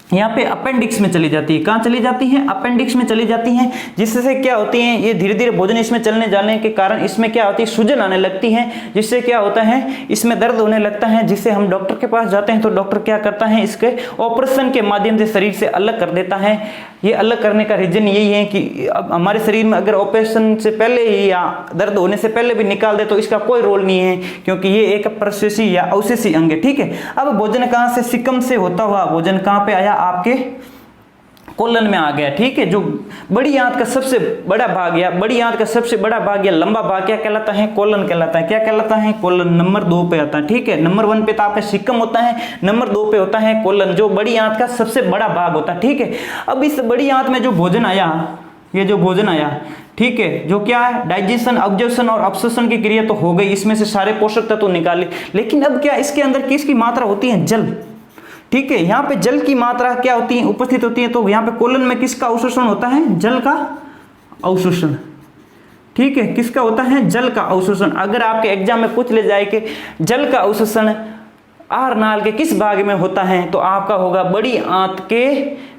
Speaker 1: यहाँ पे अपेंडिक्स में चली जाती है। कहाँ चली जाती है, अपेंडिक्स में चली जाती हैं, जिससे क्या होती है, ये धीरे धीरे भोजन इसमें चलने जाने के कारण इसमें क्या होती है, सूजन आने लगती है, जिससे क्या होता है, इसमें दर्द होने लगता है, जिससे हम डॉक्टर के पास जाते हैं तो डॉक्टर क्या करता है, इसके ऑपरेशन के माध्यम से शरीर से अलग कर देता है, ये अलग करने का रीजन यही है कि अब हमारे शरीर में अगर ऑपरेशन से पहले ही या दर्द होने से पहले भी निकाल दे तो इसका कोई रोल नहीं है, क्योंकि ये एक प्रशेषी या अवशेषी अंग है, ठीक है। अब भोजन कहाँ से, सिकम से होता हुआ भोजन कहाँ पे आया, आपके कोलन में आ गया, ठीक है। जो बड़ी आंत का सबसे बड़ा भाग या बड़ी आंत का सबसे बड़ा भाग या लंबा भाग क्या कहलाता है, कोलन कहलाता है। क्या कहलाता है, कोलन। नंबर 2 पे आता है, ठीक है। नंबर 1 पे तो आपका सिकम होता है, नंबर 2 पे होता है कोलन, जो बड़ी आंत का सबसे बड़ा भाग होता है, ठीक है। अब इस बड़ी आंत में जो भोजन आया, ये जो भोजन आया, ठीक है, जो क्या है, डाइजेशन, ऑब्जर्वेशन और अब्सॉर्प्शन की क्रिया तो हो गई, इसमें से सारे पोषक तत्व निकाले। लेकिन अब क्या इसके अंदर किसकी मात्रा होती है, जल, ठीक है। यहाँ पे जल की मात्रा क्या होती है, उपस्थित होती है। तो यहाँ पे कोलन में किसका अवशोषण होता है, जल का अवशोषण, ठीक है। किसका होता है, जल का अवशोषण। अगर आपके एग्जाम में पूछ ले जाए कि जल का अवशोषण आहार नाल के किस भाग में होता है, तो आपका होगा बड़ी आंत के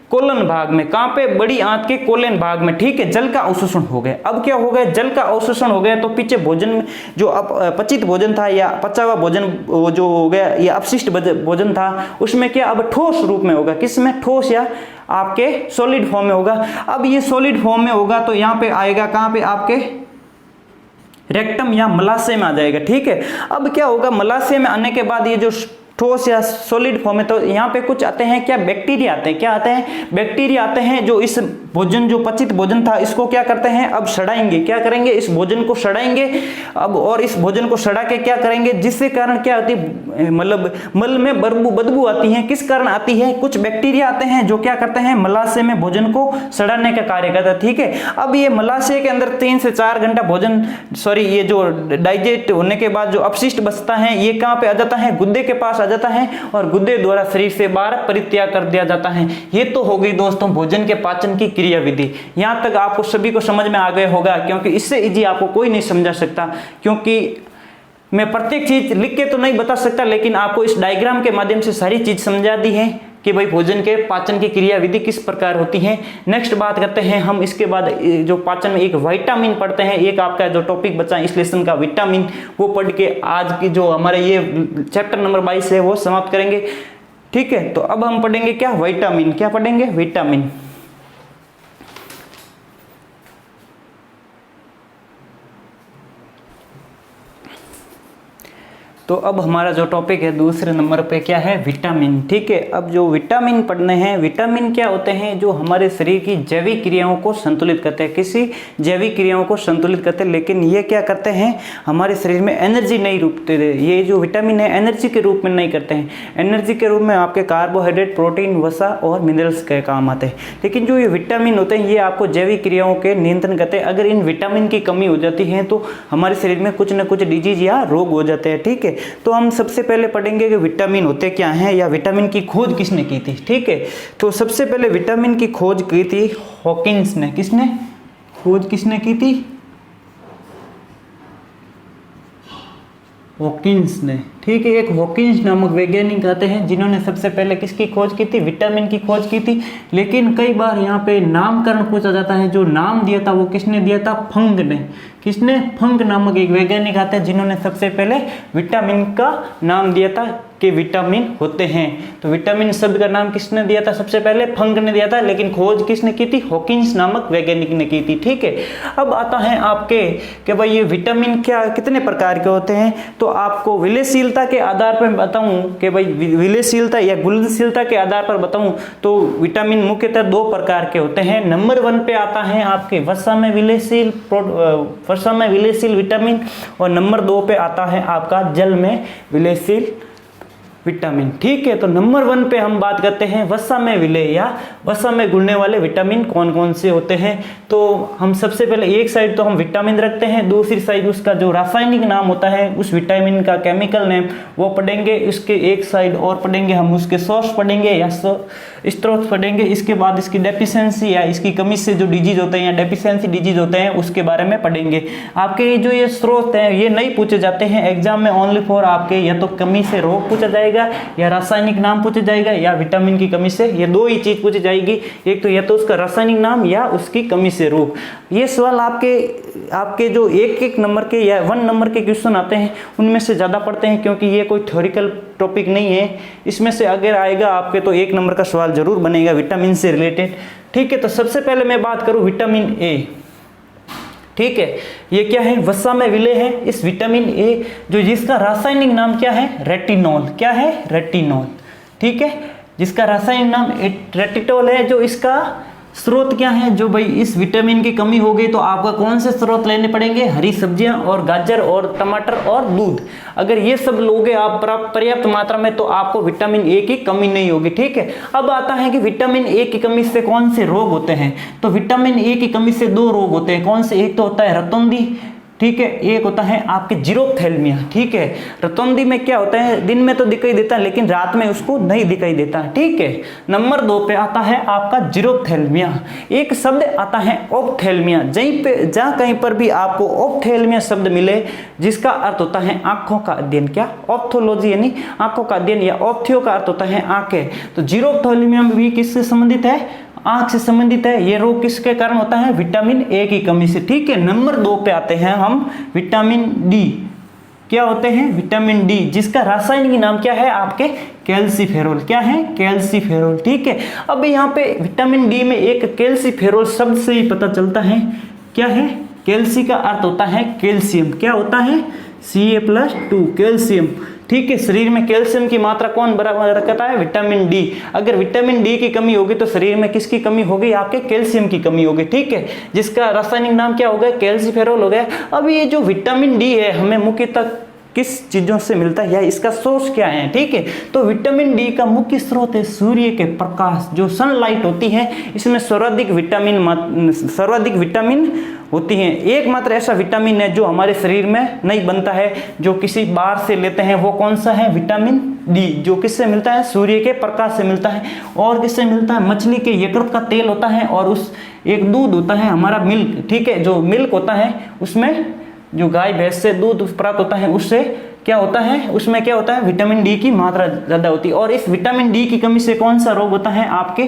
Speaker 1: कोलन भाग में। कहां पे, बड़ी आंत के कोलन भाग में, ठीक है। जल का अवशोषण हो गया। अब क्या हो गया, जल का अवशोषण हो गया तो पीछे भोजन जो अपचित भोजन था या पचा हुआ भोजन जो हो गया या अपशिष्ट भोजन था, उसमें क्या अब ठोस रूप में होगा। किसमें, ठोस या आपके सॉलिड फॉर्म में होगा। अब ये सॉलिड फॉर्म में होगा तो यहाँ पे आएगा कहां पे, आपके रेक्टम या मलाशय में आ जाएगा, ठीक है। अब क्या होगा, मलाशय में आने के बाद ये जो ठोस या सॉलिड फॉर्म है, तो यहाँ पे कुछ आते हैं क्या, बैक्टीरिया आते हैं। क्या आते हैं, बैक्टीरिया आते हैं, जो इस भोजन, जो पचित भोजन था, इसको क्या करते हैं, अब सड़ाएंगे। क्या करेंगे, इस भोजन को सड़ाएंगे अब, और इस भोजन को सड़ा के क्या करेंगे, जिससे कारण क्या होती है, मतलब मल में बदबू आती है। किस कारण आती है, कुछ बैक्टीरिया आते हैं जो क्या करते हैं, मलाशय में भोजन को सड़ाने का कार्य करता है, ठीक है। अब ये मलाशय के अंदर 3 से 4 घंटा भोजन, ये जो डाइजेस्ट होने के बाद जो अपशिष्ट बचता है, ये कहाँ पे आ जाता है, गुद्दे के पास आ जाता है, और गुद्दे द्वारा शरीर से बाहर परित्याग कर दिया जाता है। ये तो हो गई दोस्तों भोजन के पाचन की क्रिया विधि। यहां तक आपको सभी को समझ में आ गया होगा, क्योंकि इससे इजी आपको कोई नहीं समझा सकता, क्योंकि मैं प्रत्येक चीज लिख के तो नहीं बता सकता, लेकिन आपको इस डायग्राम के माध्यम से सारी चीज समझा दी है कि भाई भोजन के पाचन की क्रिया विधि किस प्रकार होती है। नेक्स्ट बात करते हैं हम, इसके बाद जो पाचन में एक विटामिन पढ़ते हैं। एक आपका जो टॉपिक बचा इस लेसन का विटामिन, वो पढ़ के आज की जो हमारे ये चैप्टर नंबर 22 है वो समाप्त करेंगे, ठीक है। तो अब हम पढ़ेंगे क्या, विटामिन। क्या पढ़ेंगे, विटामिन। तो अब हमारा जो टॉपिक है दूसरे नंबर पे क्या है, विटामिन, ठीक है। अब जो विटामिन पढ़ने हैं, विटामिन क्या होते हैं, जो हमारे शरीर की जैविक क्रियाओं को संतुलित करते हैं, किसी जैविक क्रियाओं को संतुलित करते हैं। लेकिन ये क्या करते हैं, हमारे शरीर में एनर्जी नहीं रूप देते। ये जो विटामिन है एनर्जी के रूप में नहीं करते हैं, एनर्जी के रूप में आपके कार्बोहाइड्रेट, प्रोटीन, वसा और मिनरल्स के काम आते हैं। लेकिन जो ये विटामिन होते हैं ये आपको जैविक क्रियाओं के नियंत्रण करते हैं। अगर इन विटामिन की कमी हो जाती है तो हमारे शरीर में कुछ न कुछ डिजीज या रोग हो जाते हैं, ठीक है। तो हम सबसे पहले पढ़ेंगे कि विटामिन होते क्या हैं, या विटामिन की खोज किसने की थी, ठीक है। तो सबसे पहले विटामिन की खोज की थी हॉकिंस ने। किसने खोज, किसने की थी, हॉकिंस ने, ठीक है। एक हॉकिंस नामक वैज्ञानिक आते हैं जिन्होंने सबसे पहले किसकी खोज की थी, विटामिन की खोज की थी। लेकिन कई बार यहाँ पे नामकरण पूछा जाता है, जो नाम दिया था वो किसने दिया था, फंग ने। किसने, फंग नामक एक वैज्ञानिक आते हैं जिन्होंने सबसे पहले विटामिन का नाम दिया था कि विटामिन होते हैं। तो विटामिन शब्द का नाम किसने दिया था, सबसे पहले फंग ने दिया था, लेकिन खोज किसने की थी, हॉकिंस नामक वैज्ञानिक ने की थी, ठीक है। अब आता है आपके कि भाई ये विटामिन क्या कितने प्रकार के होते हैं। तो आपको विलेयशीलता के आधार पर बताऊं कि भाई विलेयशीलता या घुलनशीलता के आधार पर बताऊं तो विटामिन मुख्यतः 2 प्रकार के होते हैं। नंबर 1 पे आता है आपके वसा में विलेयशील विटामिन, और नंबर 2 पे आता है आपका जल में विलेयशील विटामिन, ठीक है। तो नंबर 1 पे हम बात करते हैं वसा में विलय या वसा में घुलने वाले विटामिन कौन कौन से होते हैं। तो हम सबसे पहले एक साइड तो हम विटामिन रखते हैं, दूसरी साइड उसका जो रासायनिक नाम होता है उस विटामिन का केमिकल नेम वो पढ़ेंगे। इसके एक साइड और पढ़ेंगे हम उसके सोर्स पढ़ेंगे या स्रोत पढ़ेंगे। इसके बाद इसकी डेफिशिएंसी या इसकी कमी से जो डिजीज होते हैं या डेफिशिएंसी डिजीज होते हैं उसके बारे में पढ़ेंगे। आपके जो ये स्रोत हैं ये नहीं पूछे जाते हैं एग्जाम में, ओनली फॉर आपके या तो कमी से रोग पूछा जाएगा जाएगा, या रासायनिक नाम पूछा जाएगा, या विटामिन की कमी से, ये दो ही चीज पूछी जाएगी। एक तो या तो उसका रासायनिक नाम या उसकी कमी से रोग। ये सवाल आपके जो एक नंबर के या 1 नंबर के क्वेश्चन आते हैं उनमें से ज़्यादा पढ़ते हैं, क्योंकि ये कोई थ्योरिकल टॉपिक नहीं है। इसमें से अगर आएगा आपके तो 1 नंबर का सवाल जरूर बनेगा विटामिन से रिलेटेड। ठीक है, तो सबसे पहले मैं बात करूं विटामिन ए। ठीक है, ये क्या है, वसा में विलय है। इस विटामिन ए जो जिसका रासायनिक नाम क्या है, रेटिनॉल। क्या है, रेटिनॉल। ठीक है, जिसका रासायनिक नाम रेटिनॉल है। जो इसका स्रोत क्या है, जो भाई इस विटामिन की कमी हो गई तो आपका कौन से स्रोत लेने पड़ेंगे, हरी सब्जियां और गाजर और टमाटर और दूध। अगर ये सब लोगे आप पर्याप्त मात्रा में तो आपको विटामिन ए की कमी नहीं होगी। ठीक है, अब आता है कि विटामिन ए की कमी से कौन से रोग होते हैं। तो विटामिन ए की कमी से 2 रोग होते हैं। कौन से, एक तो होता है रतौंधी, ठीक है, एक होता है आपके जीरोप्थेल्मिया। ठीक है, रतौंधी में क्या होता है, दिन में तो दिखाई देता है लेकिन रात में उसको नहीं दिखाई देता। ठीक है, नंबर 2 पे आता है आपका जीरोप्थेल्मिया। एक शब्द आता है ऑप्थेल्मिया। जहां कहीं पर भी आपको ऑप्थेल्मिया शब्द मिले जिसका अर्थ होता है आंखों का अध्ययन। क्या, ऑप्थोलॉजी यानी आंखों का अध्ययन, या ऑप्थियो का अर्थ होता है आंखें। तो जीरोप्थेल्मिया भी किससे संबंधित है, आंख से संबंधित है। ये रोग किसके कारण होता है, विटामिन ए की कमी से। ठीक है, नंबर 2 पे आते हैं हम विटामिन डी। क्या होते हैं, विटामिन डी जिसका रासायनिक नाम क्या है आपके, कैल्सीफेरोल। क्या है, कैल्सीफेरोल। ठीक है, अब यहाँ पे विटामिन डी में एक कैल्सीफेरोल शब्द से ही पता चलता है क्या है, कैल्सी का अर्थ होता है कैल्शियम। क्या होता है, Ca+2 कैल्शियम। ठीक है, शरीर में कैल्शियम की मात्रा कौन बराबर रखता है, विटामिन डी। अगर विटामिन डी की कमी होगी तो शरीर में किसकी कमी होगी, आपके कैल्शियम की कमी होगी। ठीक है, जिसका रासायनिक नाम क्या हो गया, कैल्सीफेरोल हो गया। अब ये जो विटामिन डी है हमें मुख्यतः किस चीजों से मिलता है या इसका सोर्स क्या है। ठीक है, तो विटामिन डी का मुख्य स्रोत है सूर्य के प्रकाश, जो सनलाइट होती है। इसमें सर्वाधिक विटामिन होती है। एकमात्र ऐसा विटामिन है जो हमारे शरीर में नहीं बनता है, जो किसी बाहर से लेते हैं। वो कौन सा है, विटामिन डी, जो किससे मिलता है, सूर्य के प्रकाश से मिलता है। और किससे मिलता है, मछली के यकृत का तेल होता है, और उस एक दूध होता है हमारा मिल्क। ठीक है, जो मिल्क होता है उसमें जो गाय भैंस से दूध प्राप्त होता है उससे क्या होता है, उसमें क्या होता है, विटामिन डी की मात्रा ज्यादा होती है। और इस विटामिन डी की कमी से कौन सा रोग होता है, आपके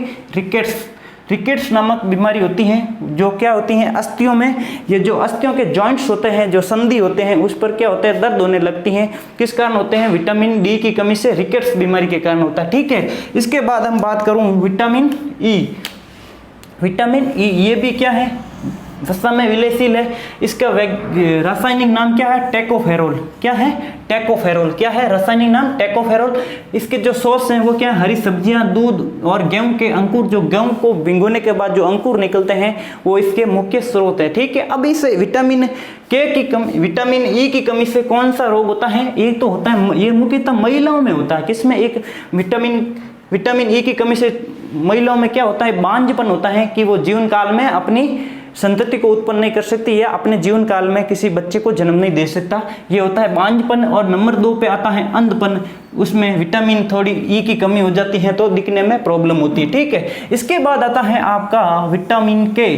Speaker 1: रिकेट्स नामक बीमारी होती है। जो क्या होती है, अस्थियों में, ये जो अस्थियों के जॉइंट्स होते हैं, जो संधि होते हैं, उस पर क्या होता है, दर्द होने लगती है। किस कारण होते हैं, विटामिन डी की कमी से, रिकेट्स बीमारी के कारण होता है। ठीक है, इसके बाद हम बात करूं विटामिन ई। विटामिन ई ये भी क्या है, वसा में विलयशील है। इसका रासायनिक नाम क्या है, टेकोफेरोल। क्या है, टेकोफेरोल। क्या है, रासायनिक नाम टेकोफेरोल। इसके जो सोर्स हैं वो क्या है, हरी सब्जियां, दूध और गेहूं के अंकुर। जो गेहूं को भिगोने के बाद जो अंकुर निकलते हैं वो इसके मुख्य स्रोत है। ठीक है, अब इस विटामिन के की कमी, विटामिन ई की कमी से कौन सा रोग होता है, एक तो होता है, ये मुख्यतः महिलाओं में होता है। किसमें, एक विटामिन ई की कमी से महिलाओं में क्या होता है, बांझपन होता है, कि वो जीवन काल में अपनी संतति को उत्पन्न नहीं कर सकती या अपने जीवन काल में किसी बच्चे को जन्म नहीं दे सकता। ये होता है बांझपन। और नंबर 2 पे आता है अंधपन। उसमें विटामिन थोड़ी ई की कमी हो जाती है तो दिखने में प्रॉब्लम होती है। ठीक है, इसके बाद आता है आपका विटामिन के,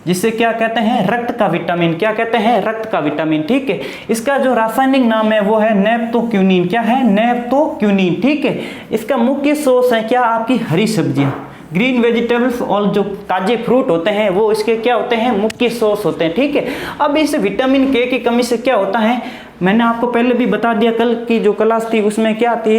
Speaker 1: जिसे क्या कहते हैं, रक्त का विटामिन। क्या कहते हैं, रक्त का विटामिन। ठीक है, इसका जो रासायनिक नाम है वो है नेप्टोक्यूनिन। क्या है, नेप्टोक्यूनिन। ठीक है, इसका मुख्य सोर्स है क्या, आपकी हरी सब्जियां, ग्रीन वेजिटेबल्स, और जो ताजे फ्रूट होते हैं वो इसके क्या होते हैं, मुख्य सोर्स होते हैं। ठीक है, अब इस विटामिन के की कमी से क्या होता है, मैंने आपको पहले भी बता दिया, कल की जो क्लास थी उसमें क्या थी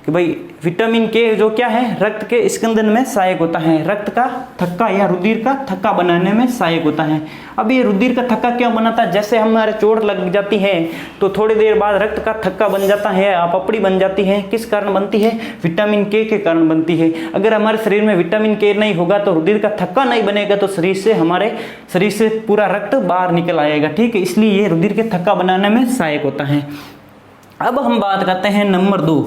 Speaker 1: कि भाई विटामिन के जो क्या है, रक्त के स्कंदन में सहायक होता है। रक्त का थक्का या रुधिर का थक्का बनाने में सहायक होता है। अब ये रुधिर का थक्का क्यों बनाता है, जैसे हमारे चोट लग जाती है तो थोड़ी देर बाद रक्त का थक्का बन जाता है, पपड़ी बन जाती है। किस कारण बनती है, विटामिन के कारण बनती है। अगर हमारे शरीर में विटामिन के नहीं होगा तो रुधिर का थक्का नहीं बनेगा तो हमारे शरीर से पूरा रक्त बाहर निकल आएगा। ठीक है, इसलिए ये रुधिर के थक्का बनाने में सहायक होता है। अब हम बात करते हैं नंबर 2।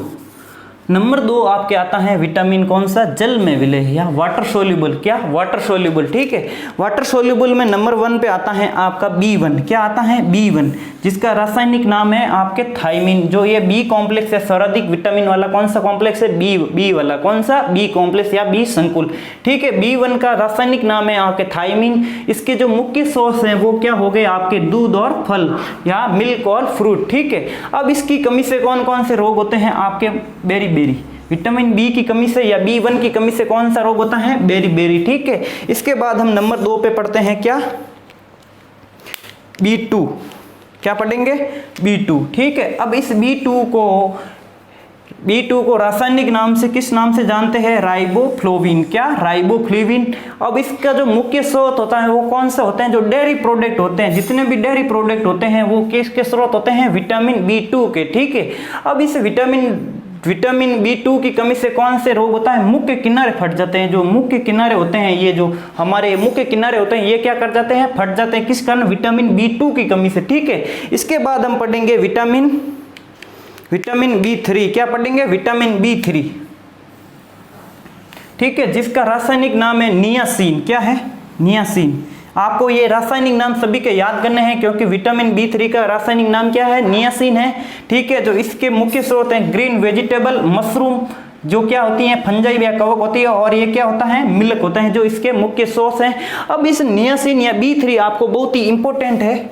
Speaker 1: नंबर 2 आपके आता है विटामिन कौन सा, जल में विलय या वाटर सोल्यूबल, क्या वाटर सोल्यूबल, ठीक है। वाटर सोल्यूबल में नंबर 1 पे आता है आपका B1, क्या आता है B1, जिसका रासायनिक नाम है आपके थायमिन। जो ये बी कॉम्प्लेक्स है, सर्वाधिक विटामिन वाला कौन सा कॉम्प्लेक्स है, बी वाला, कौन सा, बी कॉम्प्लेक्स या बी संकुल, ठीक है। B1 का रासायनिक नाम है आपके थायमिन। इसके जो मुख्य सोर्स हैं वो क्या हो गए आपके दूध और फल या मिल्क और फ्रूट, ठीक है। अब इसकी कमी से कौन कौन से रोग होते हैं आपके, बेरी, विटामिन बी की कमी से या B1 की कमी से कौन सा रोग होता है, बेरी, ठीक है। इसके बाद हम नंबर 2 पे पढ़ते हैं क्या, B2, क्या पढ़ेंगे, B2, ठीक है। अब इस B2 को रासायनिक नाम से किस नाम से जानते हैं, राइबोफ्लोविन, क्या, राइबोफ्लोविन। अब इसका जो मुख्य स्रोत होता है वो कौन सा होते हैं, जो डेयरी प्रोडक्ट होते हैं, जितने भी डेयरी प्रोडक्ट होते हैं वो किसके स्रोत होते हैं, विटामिन B2 के, ठीक है। अब इस विटामिन B2 की कमी से कौन से रोग होता है, मुख्य किनारे फट जाते हैं। जो मुख्य किनारे होते हैं, ये जो हमारे मुख्य किनारे होते हैं ये क्या कर जाते हैं, फट जाते हैं, किस कारण, विटामिन B2 की कमी से, ठीक है। इसके बाद हम पढ़ेंगे विटामिन B3, क्या पढ़ेंगे, विटामिन B3, ठीक है, जिसका रासायनिक नाम है नियासिन, क्या है, नियासिन। आपको ये रासायनिक नाम सभी के याद करने हैं क्योंकि विटामिन B3 का रासायनिक नाम क्या है, नियासिन है, ठीक है। जो इसके मुख्य स्रोत हैं ग्रीन वेजिटेबल, मशरूम, जो क्या होती हैं, फंजाई या कवक होती है, और ये क्या होता है, मिल्क होता है, जो इसके मुख्य सोर्स हैं। अब इस नियासिन या B3 आपको बहुत ही इंपॉर्टेंट है,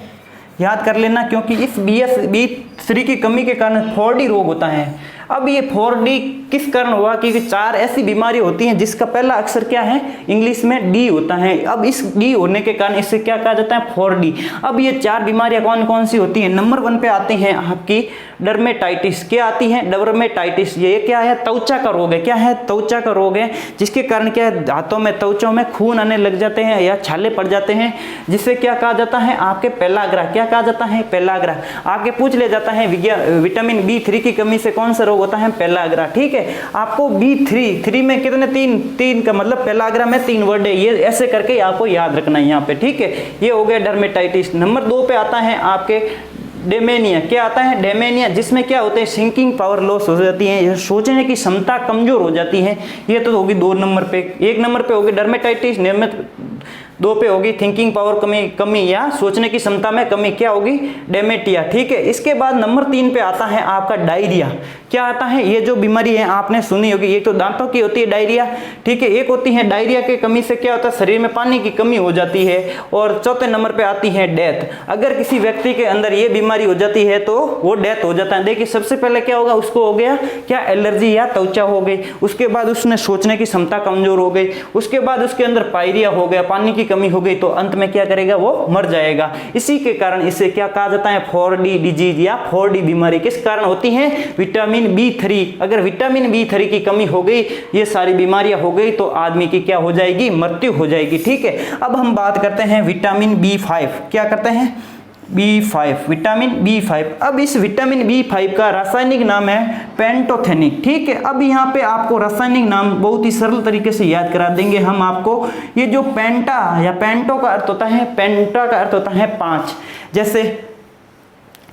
Speaker 1: याद कर लेना, क्योंकि इस B3 की कमी के कारण 4D रोग होता है। अब ये 4D किस कारण हुआ, क्योंकि 4 ऐसी बीमारी होती हैं जिसका पहला अक्षर क्या है, इंग्लिश में D होता है। अब इस D होने के कारण इससे क्या कहा जाता है, 4D। अब ये 4 बीमारियां कौन कौन सी होती हैं, नंबर 1 पे आती हैं आपकी डर्मेटाइटिस, क्या आती है, डर्मेटाइटिस। ये क्या है, त्वचा का रोग है, क्या है, त्वचा का रोग है, जिसके कारण क्या है, दांतों में, त्वचा में खून आने लग जाते हैं या छाले पड़ जाते हैं, जिससे क्या कहा जाता है, आपके पेलाग्रा, क्या कहा जाता है, पेलाग्रा। आपके पूछ ले जाता है विटामिन B3 की कमी से कौन सा रोग होता है, पेलाग्रा, ठीक है। आपको B3 में कितने, तीन का मतलब पेलाग्रा में 3 वर्ड है, ये ऐसे करके आपको याद रखना है यहाँ पे, ठीक है। ये हो गया डर्मेटाइटिस। नंबर 2 पे आता है आपके डेमेनिया, क्या आता है, डेमेनिया, जिसमें क्या होते हैं, थिंकिंग पावर लॉस हो जाती है, सोचने की क्षमता कमजोर हो जाती है। ये तो होगी 2 नंबर पे। 1 नंबर पे होगी डर्मेटाइटिस, 2 पे होगी थिंकिंग पावर कमी या सोचने की क्षमता में कमी, क्या होगी, डेमेटिया, ठीक है। इसके बाद नंबर 3 पे आता है आपका डायरिया, क्या आता है, ये जो बीमारी है आपने सुनी होगी, एक तो दांतों की होती है डायरिया, ठीक है। एक होती है डायरिया की कमी से क्या होता है, शरीर में पानी की कमी हो जाती है। और चौथे नंबर पे आती है डेथ। अगर किसी व्यक्ति के अंदर ये बीमारी हो जाती है तो वो डेथ हो जाता है। देखिए सबसे पहले क्या होगा, उसको हो गया क्या, एलर्जी या त्वचा हो गई, उसके बाद उसने सोचने की क्षमता कमजोर हो गई, उसके बाद उसके अंदर पायरिया हो गया, पानी की कमी हो गई, तो अंत में क्या करेगा, वो मर जाएगा। इसी के कारण इसे क्या कहा जाता है, 4D डिजीज या 4D बीमारी। किस कारण होती है, विटामिन B3। अगर विटामिन B3 की कमी हो गई, ये सारी बीमारियां हो गई, तो आदमी की क्या हो जाएगी, मृत्यु हो जाएगी, ठीक है। अब हम बात करते हैं विटामिन B5, क्या करते हैं, B5, विटामिन B5। अब इस विटामिन B5 का रासायनिक नाम है पेंटोथेनिक, ठीक है। अब यहाँ पे आपको रासायनिक नाम बहुत ही सरल तरीके से याद करा देंगे हम आपको। ये जो पेंटा या पेंटो का अर्थ होता है, पेंटा का अर्थ होता है 5, जैसे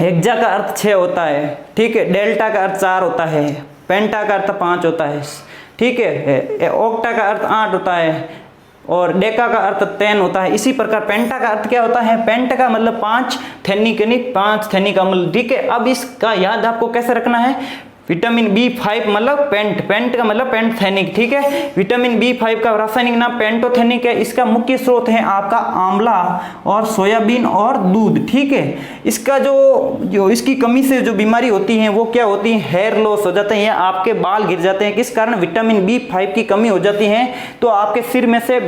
Speaker 1: हेक्सा का अर्थ 6 होता है, ठीक है। डेल्टा का अर्थ 4 होता है, पेंटा का अर्थ 5 होता है, ठीक है। ऑक्टा का अर्थ 8 होता है और डेका का अर्थ 10 होता है। इसी प्रकार पेंटा का अर्थ क्या होता है, पेंट का मतलब 5, थेनी का नहीं, 5 थेनी का मतलब, ठीक है। अब इसका याद आपको कैसे रखना है, विटामिन B5 मतलब पेंट का मतलब पेंटथेनिक, ठीक है। विटामिन B5 का रासायनिक नाम पेंटोथेनिक है। इसका मुख्य स्रोत है आपका आंवला और सोयाबीन और दूध, ठीक है। इसका जो इसकी कमी से जो बीमारी होती है वो क्या होती है, हेयर लॉस हो जाते हैं या आपके बाल गिर जाते हैं। किस कारण, विटामिन B5 की कमी हो जाती है तो आपके सिर में से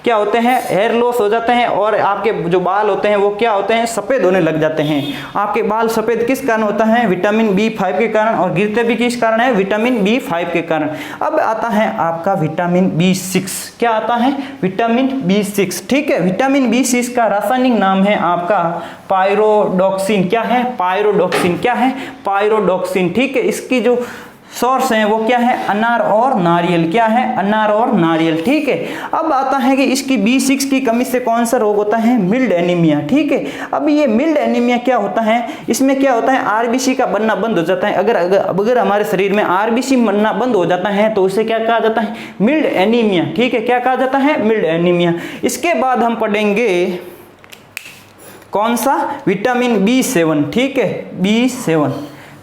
Speaker 1: क्या होते हैं, हेयर लॉस हो जाते हैं और आपके जो बाल होते हैं वो क्या होते हैं, सफ़ेद होने लग जाते हैं। आपके बाल सफ़ेद किस कारण होता है, विटामिन B5 के कारण, और गिरते भी किस कारण है, विटामिन B5 के कारण। अब आता है आपका विटामिन B6, क्या आता है, विटामिन B6, ठीक है। विटामिन B6 का रासायनिक नाम है आपका पायरोडॉक्सिन, क्या है, पायरोडॉक्सिन, क्या है, पायरोडॉक्सिन, ठीक है। इसकी जो सोर्स हैं वो क्या है, अनार और नारियल। क्या है, अनार और नारियल। ठीक है, अब आता है कि इसकी B6 की कमी से कौन सा रोग होता है, मिल्ड एनीमिया। ठीक है, अब ये मिल्ड एनीमिया क्या होता है, इसमें क्या होता है, आरबीसी का बनना बंद हो जाता है। अगर हमारे शरीर में आरबीसी बनना बंद हो जाता है तो उसे क्या कहा जाता है, मिल्ड एनीमिया। ठीक है, क्या कहा जाता है, मिल्ड एनीमिया। इसके बाद हम पढ़ेंगे कौन सा, विटामिन B7। ठीक है, B7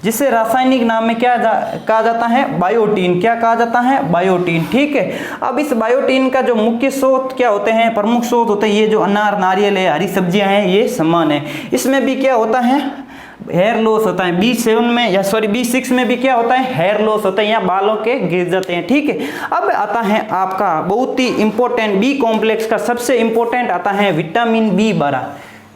Speaker 1: जिसे रासायनिक नाम में क्या कहा जाता है, बायोटीन। क्या कहा जाता है, बायोटीन। ठीक है, अब इस बायोटीन का जो मुख्य स्रोत क्या होते हैं, प्रमुख स्रोत होते हैं ये जो अनार, नारियल है, हरी सब्जियां हैं, ये समान है। इसमें भी क्या होता है, हेयर लॉस होता है। B7 में या सॉरी B6 में भी क्या होता है, हेयर लॉस होता है या बालों के गिर जाते हैं। ठीक है, अब आता है आपका बहुत ही इंपॉर्टेंट बी कॉम्प्लेक्स का सबसे इंपॉर्टेंट आता है विटामिन B12।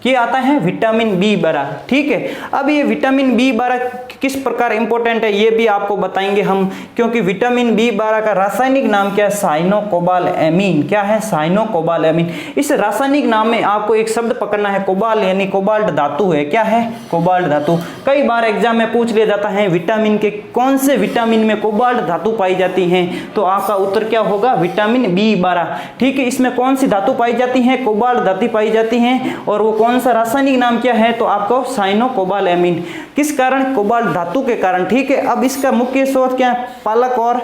Speaker 1: ये आता है विटामिन B12। ठीक है, अब ये विटामिन B12 किस प्रकार इंपॉर्टेंट है ये भी आपको बताएंगे हम, क्योंकि विटामिन B12 का रासायनिक नाम क्या है, साइनोकोबालएमीन। क्या है, साइनोकोबालएमीन। इस रासायनिक नाम में आपको एक शब्द पकड़ना है, कोबाल यानी कोबाल्ट धातु है। क्या है, कोबाल्ट धातु। कई बार एग्जाम में पूछ लिया जाता है विटामिन के कौन से विटामिन में कोबाल्ट धातु पाई जाती है, तो आपका उत्तर क्या होगा, विटामिन B12। ठीक है, इसमें कौन सी धातु पाई जाती है, कोबाल्ट धातु पाई जाती है, और वो कौन सा रासायनिक नाम क्या है, तो आपको साइनोकोबालएमीन। किस कारण, कोबाल्ट धातु के कारण। ठीक है, अब इसका मुख्य स्रोत क्या है, पालक और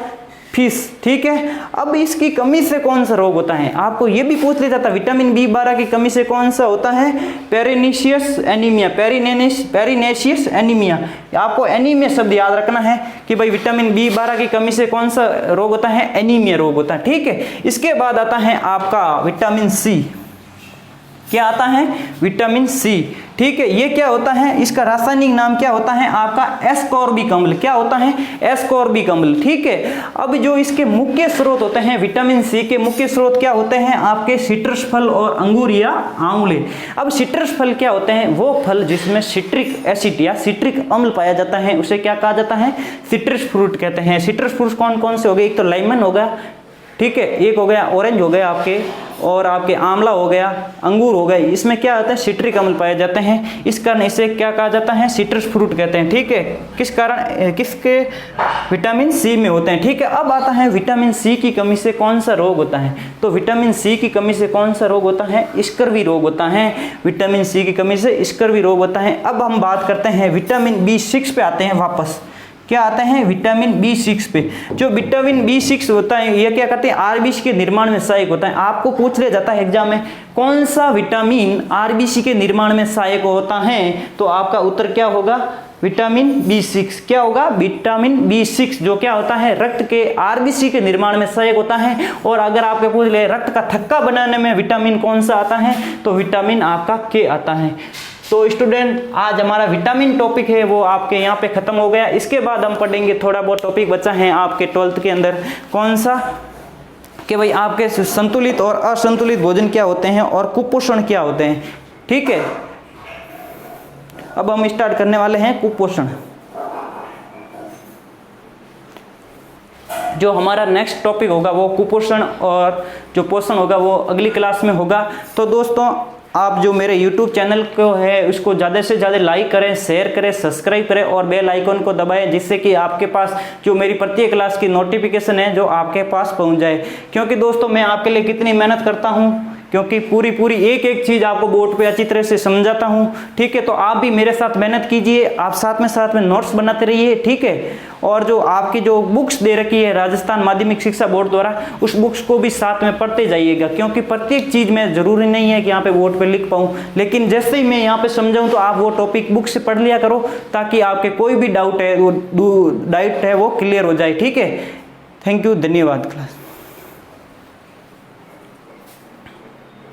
Speaker 1: फिश। ठीक है, अब इसकी कमी से कौन सा रोग होता है, आपको ये भी पूछ लिया जाता है विटामिन B12 की कमी से कौन सा होता है, पेरिनेशियस एनीमिया। पेरिनेशियस एनीमिया। आपको एनीमिया शब्द याद रखना है कि भाई विटामिन B12 की कमी से कौन सा रोग होता है, एनीमिया रोग होता है। ठीक है, इसके बाद आता है आपका विटामिन C। क्या आता है, विटामिन C। ठीक है, ये क्या होता है, इसका रासायनिक नाम क्या होता है आपका, एस्कॉर्बिक अम्ल। क्या होता है, एस्कॉर्बिक अम्ल। ठीक है, अब जो इसके मुख्य स्रोत होते हैं विटामिन C के मुख्य स्रोत क्या होते हैं आपके, सिट्रस फल और अंगूर या आंवले। अब सिट्रस फल क्या होते हैं, वो फल जिसमें सिट्रिक एसिड या सिट्रिक अम्ल पाया जाता है उसे क्या कहा जाता है, सिट्रस फ्रूट कहते हैं। सिट्रस फ्रूट कौन कौन से हो गए, एक तो लेमन हो गया, ठीक है, एक हो गया ऑरेंज हो गया आपके, और आपके आंवला हो गया, अंगूर हो गए, इसमें क्या होता है, सिट्रिक अम्ल पाए जाते हैं। इस कारण इसे क्या कहा जाता है, सिट्रस फ्रूट कहते हैं। ठीक है, किस कारण, किसके, विटामिन C में होते हैं। ठीक है, अब आता है विटामिन C की कमी से कौन सा रोग होता है, तो विटामिन C की कमी से कौन सा रोग होता है, स्कर्वी रोग होता है। विटामिन C की कमी से स्कर्वी रोग होता है। अब हम बात करते हैं विटामिन B6 पे आते हैं वापस। क्या आते हैं, विटामिन B6 पे। जो विटामिन B6 होता है ये क्या करते हैं, आरबीसी के निर्माण में सहायक होता है। आपको पूछ लिया जाता है एग्जाम में कौन सा विटामिन आरबीसी के निर्माण में सहायक होता है, तो आपका उत्तर क्या होगा, विटामिन B6। क्या होगा, विटामिन B6 जो क्या होता है, रक्त के आरबीसी के निर्माण में सहायक होता है। और अगर आपके पूछ ले रक्त का थक्का बनाने में विटामिन कौन सा आता है, तो विटामिन आपका K आता है। तो स्टूडेंट आज हमारा विटामिन टॉपिक है वो आपके यहाँ पे खत्म हो गया। इसके बाद हम पढ़ेंगे थोड़ा बहुत टॉपिक बचा है आपके 12th के अंदर, कौन सा, कि भाई आपके संतुलित और असंतुलित भोजन क्या होते हैं और कुपोषण क्या होते हैं। ठीक है, अब हम स्टार्ट करने वाले हैं कुपोषण। जो हमारा नेक्स्ट टॉपिक होगा वो कुपोषण और जो पोषण होगा वो अगली क्लास में होगा। तो दोस्तों आप जो मेरे YouTube चैनल को है उसको ज़्यादा से ज़्यादा लाइक करें, शेयर करें, सब्सक्राइब करें और बेल आइकन को दबाएं, जिससे कि आपके पास जो मेरी प्रत्येक क्लास की नोटिफिकेशन है जो आपके पास पहुंच जाए। क्योंकि दोस्तों मैं आपके लिए कितनी मेहनत करता हूं, क्योंकि पूरी एक एक चीज़ आपको बोर्ड पे अच्छी तरह से समझाता हूं। ठीक है, तो आप भी मेरे साथ मेहनत कीजिए, आप साथ में नोट्स बनाते रहिए। ठीक है, और जो आपकी जो बुक्स दे रखी है राजस्थान माध्यमिक शिक्षा बोर्ड द्वारा, उस बुक्स को भी साथ में पढ़ते जाइएगा, क्योंकि प्रत्येक चीज़ में ज़रूरी नहीं है कि यहाँ पे बोर्ड पे लिख पाऊँ, लेकिन जैसे ही मैं यहाँ पे समझाऊँ तो आप वो टॉपिक बुक से पढ़ लिया करो, ताकि आपके कोई भी डाउट है वो क्लियर हो जाए। ठीक है, थैंक यू, धन्यवाद क्लास।